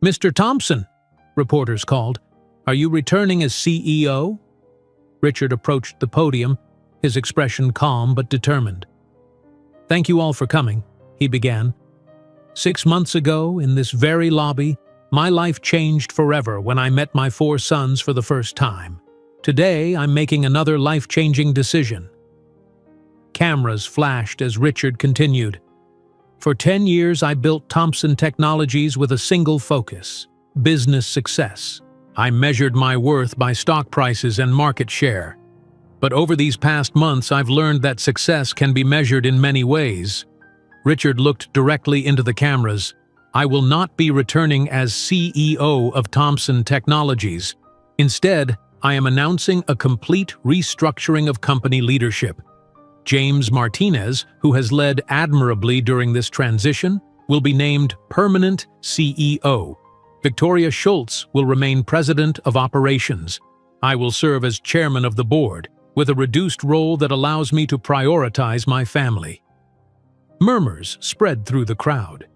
"Mr. Thomson," reporters called, "are you returning as CEO?" Richard approached the podium, his expression calm but determined. "Thank you all for coming," he began. "6 months ago, in this very lobby, my life changed forever when I met my 4 sons for the first time. Today, I'm making another life-changing decision." Cameras flashed as Richard continued. "For 10 years, I built Thomson Technologies with a single focus: business success. I measured my worth by stock prices and market share. But over these past months, I've learned that success can be measured in many ways." Richard looked directly into the cameras. "I will not be returning as CEO of Thomson Technologies. Instead, I am announcing a complete restructuring of company leadership. James Martinez, who has led admirably during this transition, will be named permanent CEO. Victoria Schultz will remain president of operations. I will serve as chairman of the board, with a reduced role that allows me to prioritize my family." Murmurs spread through the crowd.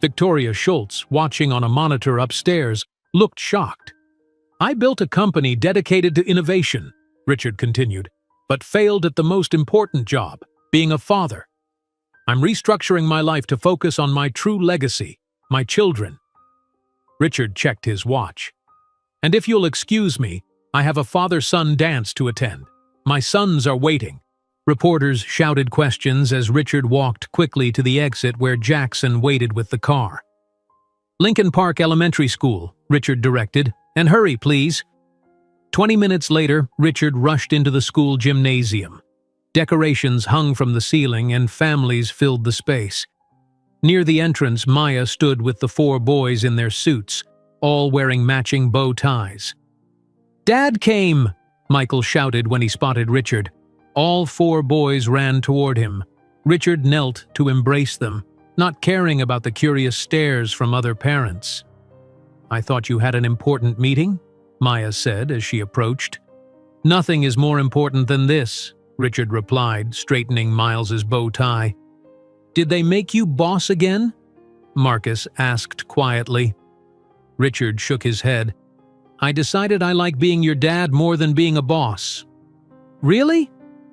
Victoria Schultz, watching on a monitor upstairs, looked shocked. "I built a company dedicated to innovation," Richard continued, "but failed at the most important job, being a father. I'm restructuring my life to focus on my true legacy, my children." Richard checked his watch. "And if you'll excuse me, I have a father-son dance to attend. My sons are waiting." Reporters shouted questions as Richard walked quickly to the exit where Jackson waited with the car. "Lincoln Park Elementary School," Richard directed, "and hurry, please." 20 minutes later, Richard rushed into the school gymnasium. Decorations hung from the ceiling and families filled the space. Near the entrance, Maya stood with the 4 boys in their suits, all wearing matching bow ties. "Dad came!" Michael shouted when he spotted Richard. All 4 boys ran toward him. Richard knelt to embrace them, not caring about the curious stares from other parents. "I thought you had an important meeting," Maya said as she approached. "Nothing is more important than this," Richard replied, straightening Miles's bow tie. "Did they make you boss again?" Marcus asked quietly. Richard shook his head. "I decided I like being your dad more than being a boss." "Really?"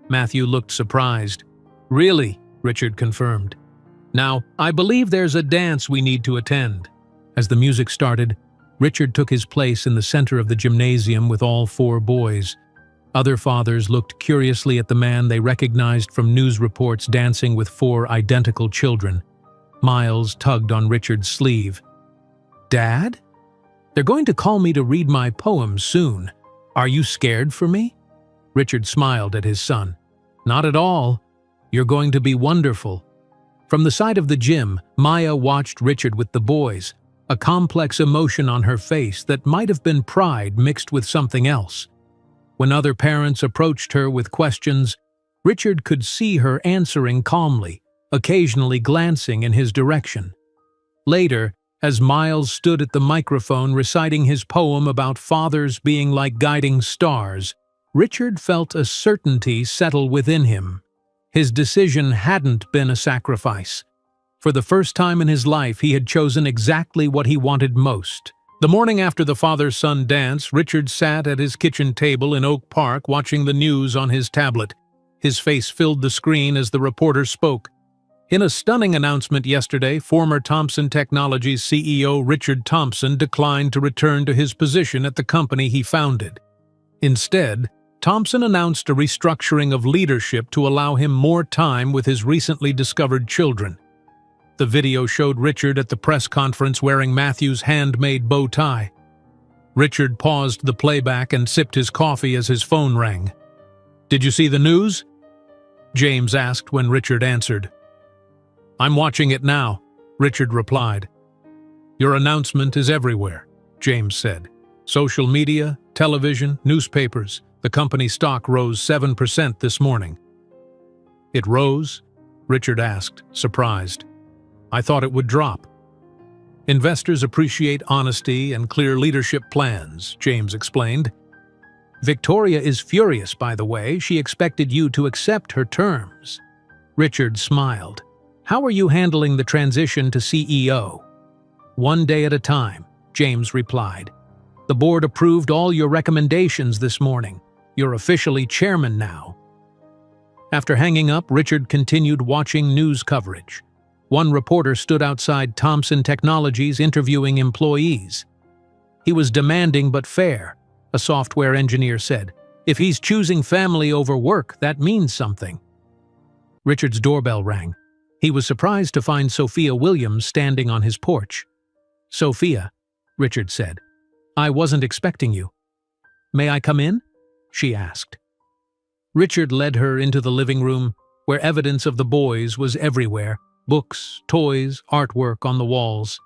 Matthew looked surprised. "Really," Richard confirmed. "Now, I believe there's a dance we need to attend." As the music started, Richard took his place in the center of the gymnasium with all 4 boys. Other fathers looked curiously at the man they recognized from news reports dancing with 4 identical children. Miles tugged on Richard's sleeve. "Dad? They're going to call me to read my poems soon. Are you scared for me?" Richard smiled at his son. "Not at all. You're going to be wonderful." From the side of the gym, Maya watched Richard with the boys, a complex emotion on her face that might have been pride mixed with something else. When other parents approached her with questions, Richard could see her answering calmly, occasionally glancing in his direction. Later, As Miles stood at the microphone reciting his poem about fathers being like guiding stars, Richard felt a certainty settle within him. His decision hadn't been a sacrifice. For the first time in his life, he had chosen exactly what he wanted most. The morning after the father-son dance, Richard sat at his kitchen table in Oak Park watching the news on his tablet. His face filled the screen as the reporter spoke. In a stunning announcement yesterday, former Thomson Technologies CEO Richard Thompson declined to return to his position at the company he founded. Instead, Thompson announced a restructuring of leadership to allow him more time with his recently discovered children. The video showed Richard at the press conference wearing Matthew's handmade bow tie. Richard paused the playback and sipped his coffee as his phone rang. "Did you see the news?" James asked when Richard answered. "I'm watching it now," Richard replied. "Your announcement is everywhere," James said. "Social media, television, newspapers. The company stock rose 7% this morning." "It rose?" Richard asked, surprised. "I thought it would drop." "Investors appreciate honesty and clear leadership plans," James explained. "Victoria is furious, by the way. She expected you to accept her terms." Richard smiled. "How are you handling the transition to CEO?" "One day at a time," James replied. "The board approved all your recommendations this morning. You're officially chairman now." After hanging up, Richard continued watching news coverage. One reporter stood outside Thomson Technologies interviewing employees. "He was demanding but fair," a software engineer said. "If he's choosing family over work, that means something." Richard's doorbell rang. He was surprised to find Sophia Williams standing on his porch. "Sophia," Richard said, "I wasn't expecting you." "May I come in?" she asked. Richard led her into the living room, where evidence of the boys was everywhere. Books, toys, artwork on the walls.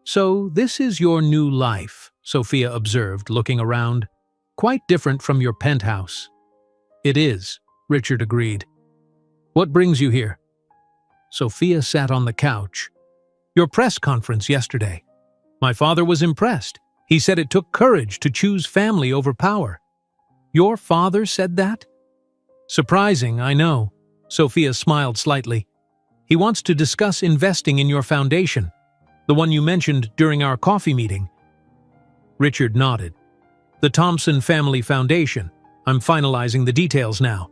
"So this is your new life," Sophia observed, looking around. "Quite different from your penthouse." "It is," Richard agreed. "What brings you here?" Sophia sat on the couch. "Your press conference yesterday. My father was impressed. He said it took courage to choose family over power." "Your father said that?" "Surprising, I know." Sophia smiled slightly. "He wants to discuss investing in your foundation, the one you mentioned during our coffee meeting." Richard nodded. "The Thompson Family Foundation. I'm finalizing the details now.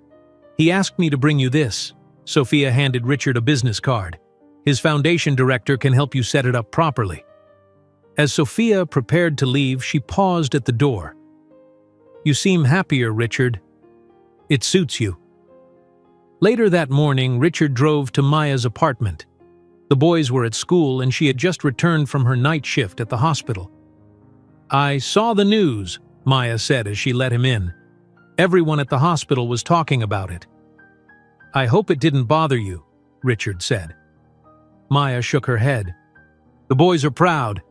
He asked me to bring you this." Sophia handed Richard a business card. "His foundation director can help you set it up properly." As Sophia prepared to leave, she paused at the door. "You seem happier, Richard. It suits you." Later that morning, Richard drove to Maya's apartment. The boys were at school and she had just returned from her night shift at the hospital. "I saw the news," Maya said as she let him in. "Everyone at the hospital was talking about it." "I hope it didn't bother you," Richard said. Maya shook her head. "The boys are proud.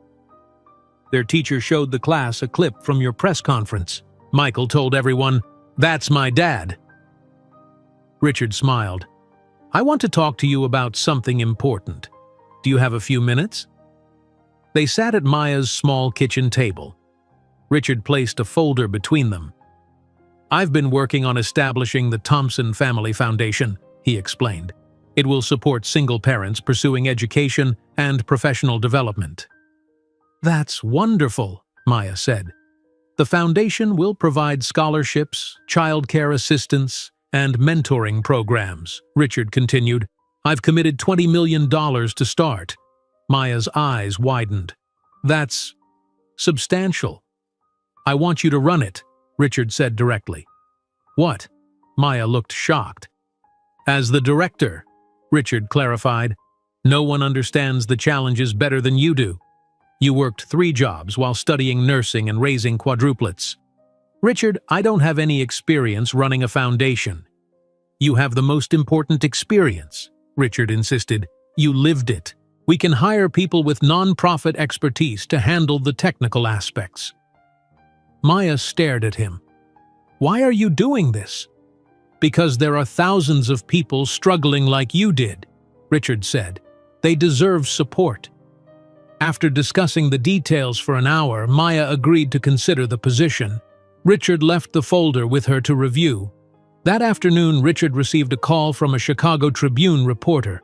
Their teacher showed the class a clip from your press conference. Michael told everyone, 'That's my dad.'" Richard smiled. "I want to talk to you about something important. Do you have a few minutes?" They sat at Maya's small kitchen table. Richard placed a folder between them. "I've been working on establishing the Thompson Family Foundation," he explained. "It will support single parents pursuing education and professional development." "That's wonderful," Maya said. "The foundation will provide scholarships, childcare assistance, and mentoring programs," Richard continued. "I've committed $20 million to start." Maya's eyes widened. "That's substantial." "I want you to run it," Richard said directly. "What?" Maya looked shocked. "As the director," Richard clarified. "No one understands the challenges better than you do. You worked 3 jobs while studying nursing and raising quadruplets." "Richard, I don't have any experience running a foundation." "You have the most important experience," Richard insisted. "You lived it. We can hire people with non-profit expertise to handle the technical aspects." Maya stared at him. "Why are you doing this?" "Because there are thousands of people struggling like you did," Richard said. "They deserve support." After discussing the details for an hour, Maya agreed to consider the position. Richard left the folder with her to review. That afternoon, Richard received a call from a Chicago Tribune reporter.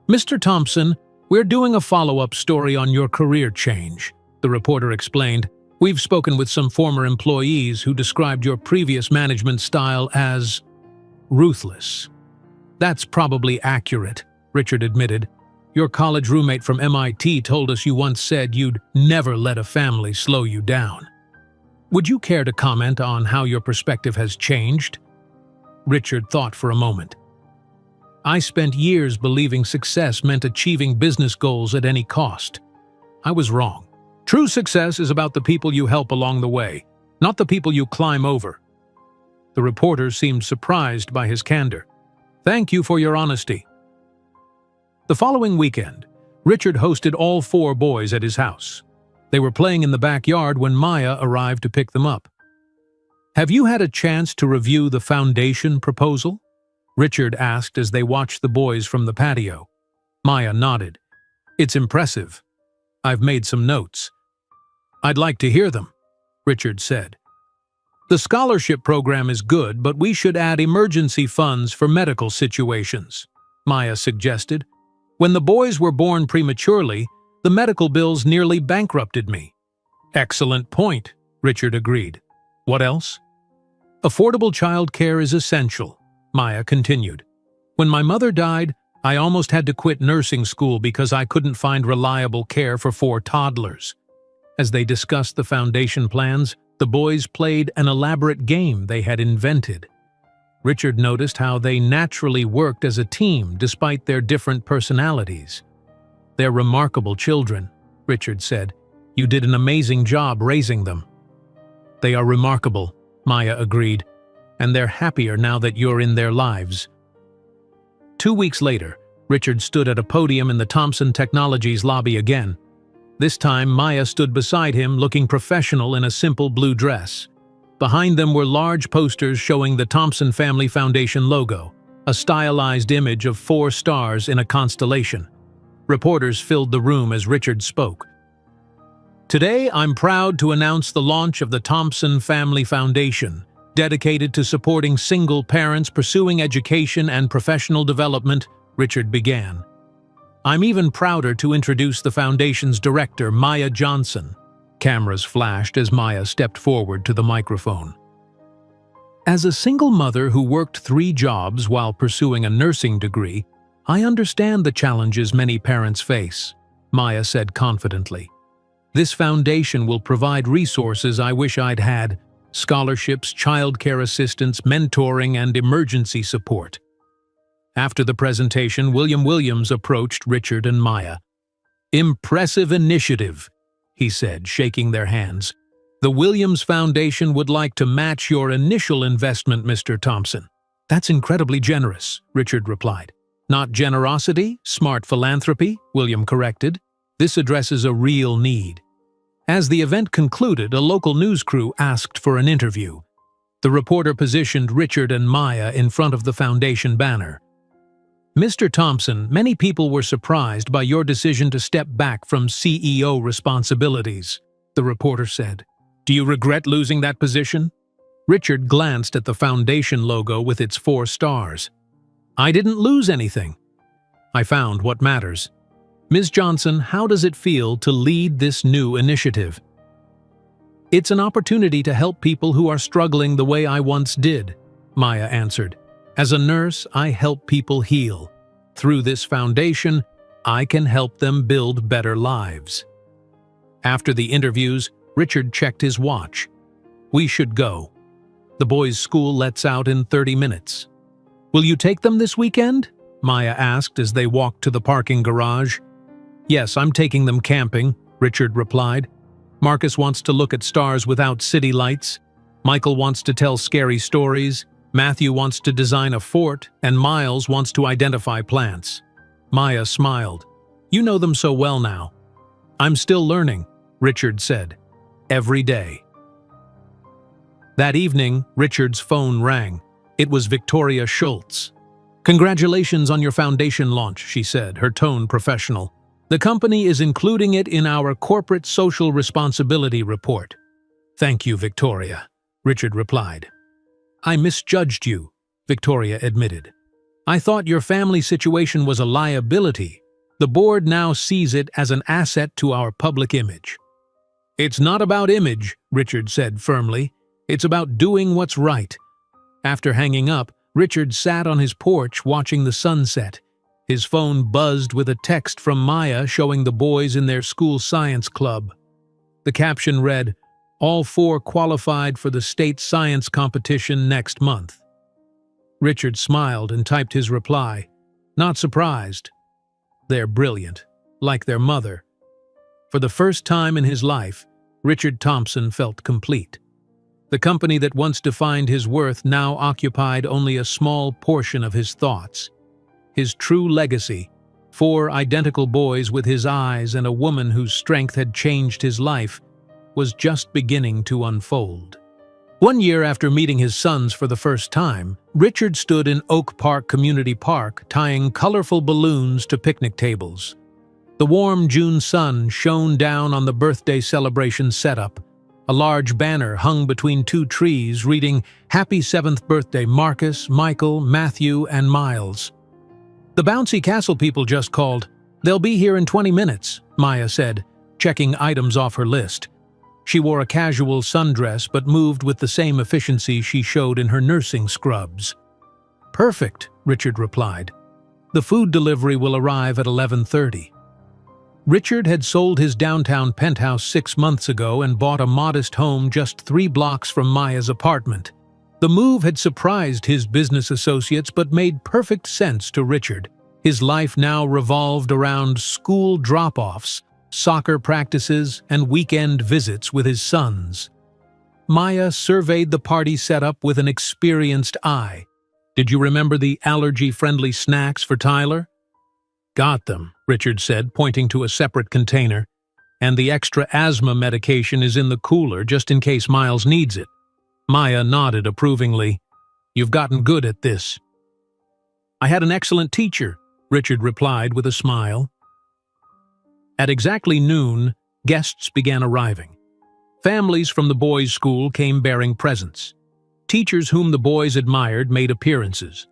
"Mr. Thompson, we're doing a follow-up story on your career change," the reporter explained. "We've spoken with some former employees who described your previous management style as ruthless." "That's probably accurate," Richard admitted. "Your college roommate from MIT told us you once said you'd never let a family slow you down. Would you care to comment on how your perspective has changed?" Richard thought for a moment. "I spent years believing success meant achieving business goals at any cost. I was wrong. True success is about the people you help along the way, not the people you climb over." The reporter seemed surprised by his candor. "Thank you for your honesty." The following weekend, Richard hosted all 4 boys at his house. They were playing in the backyard when Maya arrived to pick them up. "Have you had a chance to review the foundation proposal?" Richard asked as they watched the boys from the patio. Maya nodded. "It's impressive. I've made some notes." "I'd like to hear them," Richard said. "The scholarship program is good, but we should add emergency funds for medical situations," Maya suggested. "When the boys were born prematurely, the medical bills nearly bankrupted me." "Excellent point," Richard agreed. "What else?" "Affordable child care is essential," Maya continued. "When my mother died, I almost had to quit nursing school because I couldn't find reliable care for 4 toddlers." As they discussed the foundation plans, the boys played an elaborate game they had invented. Richard noticed how they naturally worked as a team despite their different personalities. "They're remarkable children," Richard said. "You did an amazing job raising them." "They are remarkable," Maya agreed, "and they're happier now that you're in their lives." 2 weeks later, Richard stood at a podium in the Thompson Technologies lobby again. This time, Maya stood beside him, looking professional in a simple blue dress. Behind them were large posters showing the Thompson Family Foundation logo, a stylized image of 4 stars in a constellation. Reporters filled the room as Richard spoke. "Today, I'm proud to announce the launch of the Thompson Family Foundation, dedicated to supporting single parents pursuing education and professional development," Richard began. "I'm even prouder to introduce the foundation's director, Maya Johnson." Cameras flashed as Maya stepped forward to the microphone. "As a single mother who worked 3 jobs while pursuing a nursing degree, I understand the challenges many parents face," Maya said confidently. "This foundation will provide resources I wish I'd had: scholarships, childcare assistance, mentoring, and emergency support." After the presentation, William Williams approached Richard and Maya. "Impressive initiative," he said, shaking their hands. "The Williams Foundation would like to match your initial investment, Mr. Thompson." "That's incredibly generous," Richard replied. "Not generosity, smart philanthropy," William corrected. "This addresses a real need." As the event concluded, a local news crew asked for an interview. The reporter positioned Richard and Maya in front of the foundation banner. "Mr. Thompson, many people were surprised by your decision to step back from CEO responsibilities," the reporter said. "Do you regret losing that position?" Richard glanced at the foundation logo with its 4 stars. "I didn't lose anything. I found what matters." "Ms. Johnson, how does it feel to lead this new initiative?" "It's an opportunity to help people who are struggling the way I once did," Maya answered. "As a nurse, I help people heal. Through this foundation, I can help them build better lives." After the interviews, Richard checked his watch. "We should go. The boys' school lets out in 30 minutes. "Will you take them this weekend?" Maya asked as they walked to the parking garage. "Yes, I'm taking them camping," Richard replied. "Marcus wants to look at stars without city lights. Michael wants to tell scary stories. Matthew wants to design a fort, and Miles wants to identify plants." Maya smiled. "You know them so well now." "I'm still learning," Richard said. "Every day." That evening, Richard's phone rang. It was Victoria Schultz. "Congratulations on your foundation launch," she said, her tone professional. The company is including it in our corporate social responsibility report. Thank you, Victoria, Richard replied. I misjudged you, Victoria admitted. I thought your family situation was a liability. The board now sees it as an asset to our public image. It's not about image, Richard said firmly. It's about doing what's right. After hanging up, Richard sat on his porch watching the sunset. His phone buzzed with a text from Maya showing the boys in their school science club. The caption read, "All 4 qualified for the state science competition next month." Richard smiled and typed his reply. Not surprised. They're brilliant, like their mother. For the first time in his life, Richard Thompson felt complete. The company that once defined his worth now occupied only a small portion of his thoughts. His true legacy, 4 identical boys with his eyes and a woman whose strength had changed his life, was just beginning to unfold. 1 year after meeting his sons for the first time, Richard stood in Oak Park Community Park tying colorful balloons to picnic tables. The warm June sun shone down on the birthday celebration setup. A large banner hung between 2 trees reading, "Happy 7th birthday Marcus, Michael, Matthew, and Miles." The bouncy castle people just called. They'll be here in 20 minutes, Maya said, checking items off her list. She wore a casual sundress but moved with the same efficiency she showed in her nursing scrubs. Perfect, Richard replied. The food delivery will arrive at 11:30. Richard had sold his downtown penthouse 6 months ago and bought a modest home just 3 blocks from Maya's apartment. The move had surprised his business associates but made perfect sense to Richard. His life now revolved around school drop-offs, soccer practices, and weekend visits with his sons. Maya surveyed the party setup with an experienced eye. Did you remember the allergy-friendly snacks for Tyler? Got them, Richard said, pointing to a separate container. And the extra asthma medication is in the cooler just in case Miles needs it. Maya nodded approvingly. You've gotten good at this. I had an excellent teacher, Richard replied with a smile. At exactly noon, guests began arriving. Families from the boys' school came bearing presents. Teachers whom the boys admired made appearances.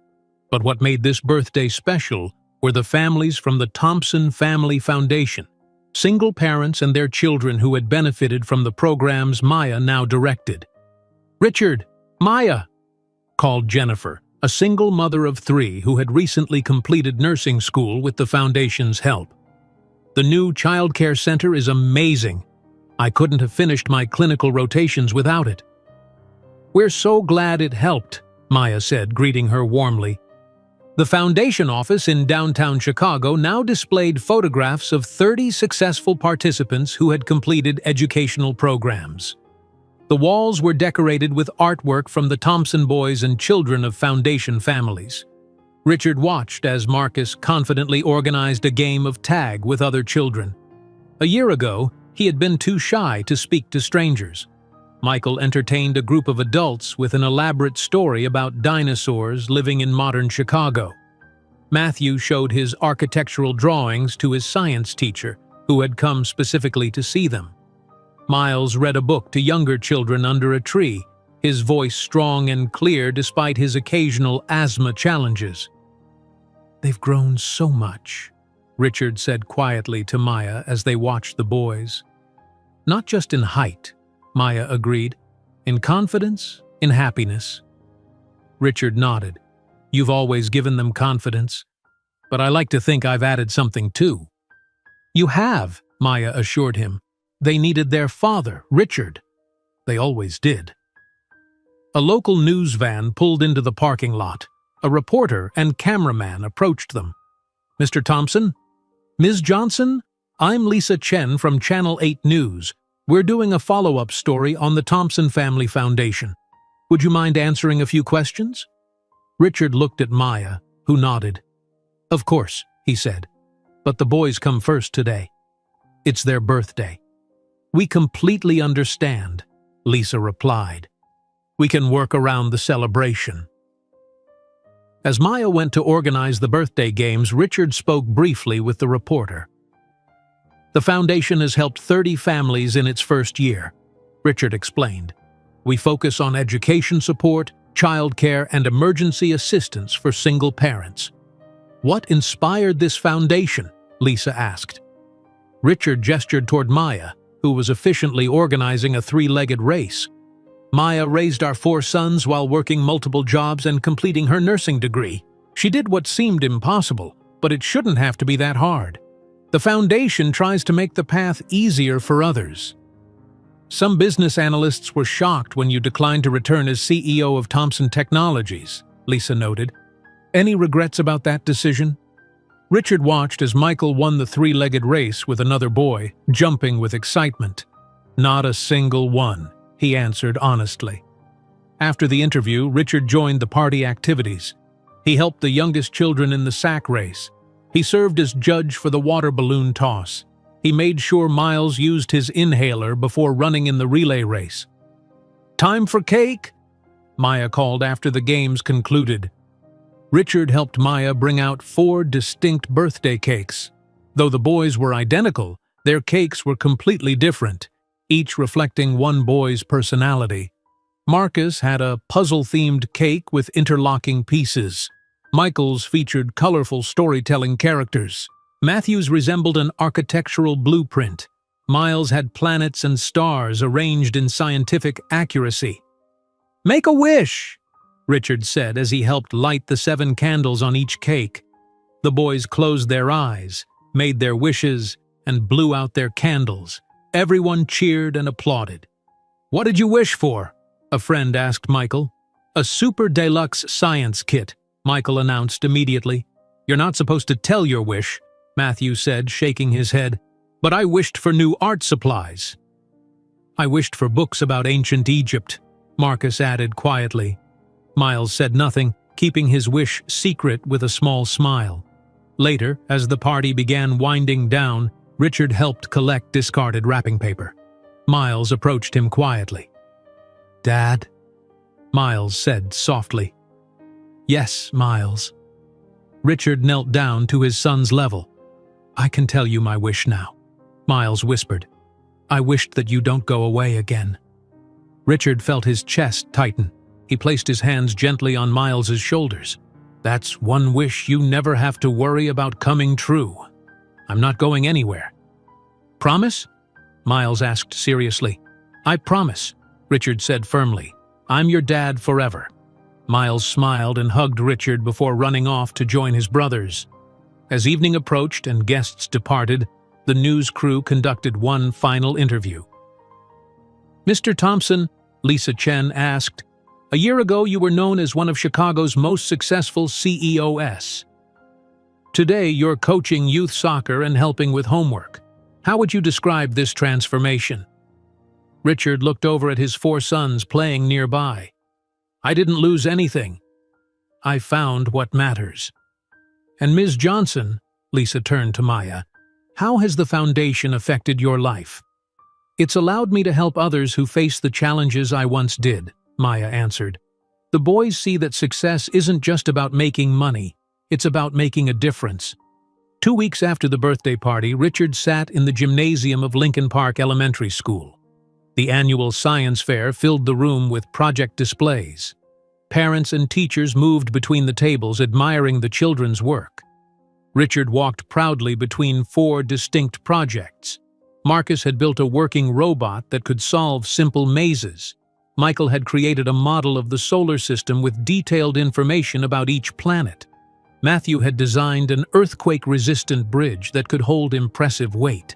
But what made this birthday special were the families from the Thompson Family Foundation, single parents and their children who had benefited from the programs Maya now directed. Richard, Maya, called Jennifer, a single mother of 3 who had recently completed nursing school with the foundation's help. The new childcare center is amazing. I couldn't have finished my clinical rotations without it. We're so glad it helped, Maya said, greeting her warmly. The foundation office in downtown Chicago now displayed photographs of 30 successful participants who had completed educational programs. The walls were decorated with artwork from the Thompson boys and children of foundation families. Richard watched as Marcus confidently organized a game of tag with other children. A year ago, he had been too shy to speak to strangers. Michael entertained a group of adults with an elaborate story about dinosaurs living in modern Chicago. Matthew showed his architectural drawings to his science teacher, who had come specifically to see them. Miles read a book to younger children under a tree, his voice strong and clear despite his occasional asthma challenges. They've grown so much, Richard said quietly to Maya as they watched the boys. Not just in height, Maya agreed. In confidence, in happiness. Richard nodded. You've always given them confidence, but I like to think I've added something too. You have, Maya assured him. They needed their father, Richard. They always did. A local news van pulled into the parking lot. A reporter and cameraman approached them. Mr. Thompson? Ms. Johnson? I'm Lisa Chen from Channel 8 News. We're doing a follow-up story on the Thompson Family Foundation. Would you mind answering a few questions? Richard looked at Maya, who nodded. Of course, he said. But the boys come first today. It's their birthday. We completely understand, Lisa replied. We can work around the celebration. As Maya went to organize the birthday games, Richard spoke briefly with the reporter. The foundation has helped 30 families in its first year, Richard explained. We focus on education support, childcare, and emergency assistance for single parents. What inspired this foundation? Lisa asked. Richard gestured toward Maya, who was efficiently organizing a three-legged race. Maya raised our 4 sons while working multiple jobs and completing her nursing degree. She did what seemed impossible, but it shouldn't have to be that hard. The foundation tries to make the path easier for others. Some business analysts were shocked when you declined to return as CEO of Thomson Technologies, Lisa noted. Any regrets about that decision? Richard watched as Michael won the three-legged race with another boy, jumping with excitement. Not a single one, he answered honestly. After the interview, Richard joined the party activities. He helped the youngest children in the sack race. He served as judge for the water balloon toss. He made sure Miles used his inhaler before running in the relay race. "Time for cake," Maya called after the games concluded. Richard helped Maya bring out 4 distinct birthday cakes. Though the boys were identical, their cakes were completely different, each reflecting one boy's personality. Marcus had a puzzle-themed cake with interlocking pieces. Michael's featured colorful storytelling characters. Matthew's resembled an architectural blueprint. Miles had planets and stars arranged in scientific accuracy. "Make a wish," Richard said as he helped light the 7 candles on each cake. The boys closed their eyes, made their wishes, and blew out their candles. Everyone cheered and applauded. "What did you wish for?" a friend asked Michael. "A super deluxe science kit," Michael announced immediately. "You're not supposed to tell your wish," Matthew said, shaking his head. "But I wished for new art supplies." "I wished for books about ancient Egypt," Marcus added quietly. Miles said nothing, keeping his wish secret with a small smile. Later, as the party began winding down, Richard helped collect discarded wrapping paper. Miles approached him quietly. "Dad?" Miles said softly. "Yes, Miles." Richard knelt down to his son's level. "I can tell you my wish now," Miles whispered. "I wished that you don't go away again." Richard felt his chest tighten. He placed his hands gently on Miles's shoulders. "That's one wish you never have to worry about coming true. I'm not going anywhere." "Promise?" Miles asked seriously. "I promise," Richard said firmly. "I'm your dad forever." Miles smiled and hugged Richard before running off to join his brothers. As evening approached and guests departed, the news crew conducted one final interview. "Mr. Thompson," Lisa Chen asked, "a year ago you were known as one of Chicago's most successful CEOs. Today you're coaching youth soccer and helping with homework. How would you describe this transformation?" Richard looked over at his 4 sons playing nearby. "I didn't lose anything. I found what matters." "And Ms. Johnson," Lisa turned to Maya, "how has the foundation affected your life?" "It's allowed me to help others who face the challenges I once did," Maya answered. "The boys see that success isn't just about making money, it's about making a difference." 2 weeks after the birthday party, Richard sat in the gymnasium of Lincoln Park Elementary School. The annual science fair filled the room with project displays. Parents and teachers moved between the tables admiring the children's work. Richard walked proudly between 4 distinct projects. Marcus had built a working robot that could solve simple mazes. Michael had created a model of the solar system with detailed information about each planet. Matthew had designed an earthquake-resistant bridge that could hold impressive weight.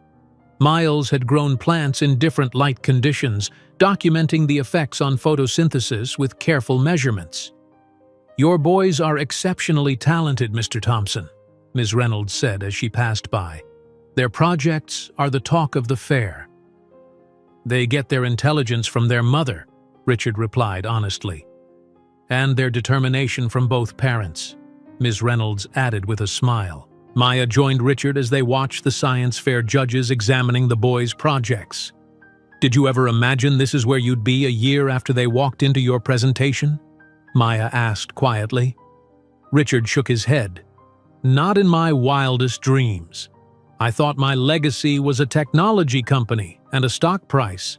Miles had grown plants in different light conditions, documenting the effects on photosynthesis with careful measurements. "Your boys are exceptionally talented, Mr. Thompson," Ms. Reynolds said as she passed by. "Their projects are the talk of the fair." "They get their intelligence from their mother," Richard replied honestly. "And their determination from both parents," Ms. Reynolds added with a smile. Maya joined Richard as they watched the science fair judges examining the boys' projects. "Did you ever imagine this is where you'd be a year after they walked into your presentation?" Maya asked quietly. Richard shook his head. "Not in my wildest dreams." I thought my legacy was a technology company and a stock price.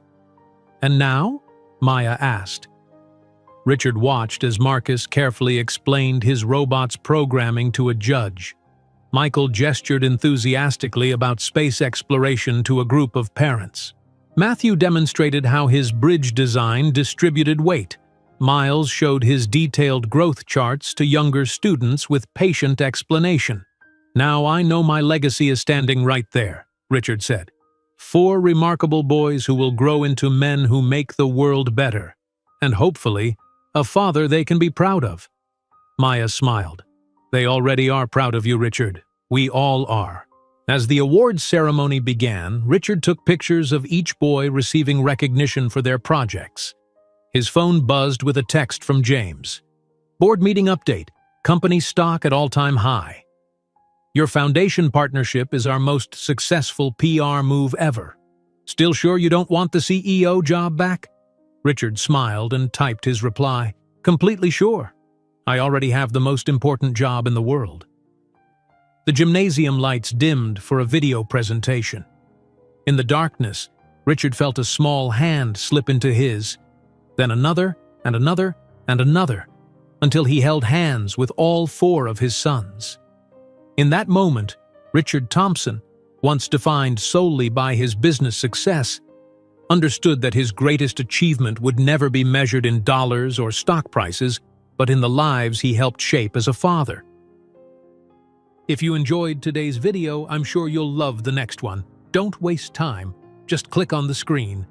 And now? Maya asked. Richard watched as Marcus carefully explained his robot's programming to a judge. Michael gestured enthusiastically about space exploration to a group of parents. Matthew demonstrated how his bridge design distributed weight. Miles showed his detailed growth charts to younger students with patient explanation. Now I know my legacy is standing right there, Richard said. 4 remarkable boys who will grow into men who make the world better. And hopefully, a father they can be proud of. Maya smiled. They already are proud of you, Richard. We all are. As the awards ceremony began, Richard took pictures of each boy receiving recognition for their projects. His phone buzzed with a text from James. Board meeting update. Company stock at all-time high. Your foundation partnership is our most successful PR move ever. Still sure you don't want the CEO job back? Richard smiled and typed his reply. Completely sure. I already have the most important job in the world. The gymnasium lights dimmed for a video presentation. In the darkness, Richard felt a small hand slip into his, then another, and another, and another, until he held hands with all 4 of his sons. In that moment, Richard Thompson, once defined solely by his business success, understood that his greatest achievement would never be measured in dollars or stock prices, but in the lives he helped shape as a father. If you enjoyed today's video, I'm sure you'll love the next one. Don't waste time. Just click on the screen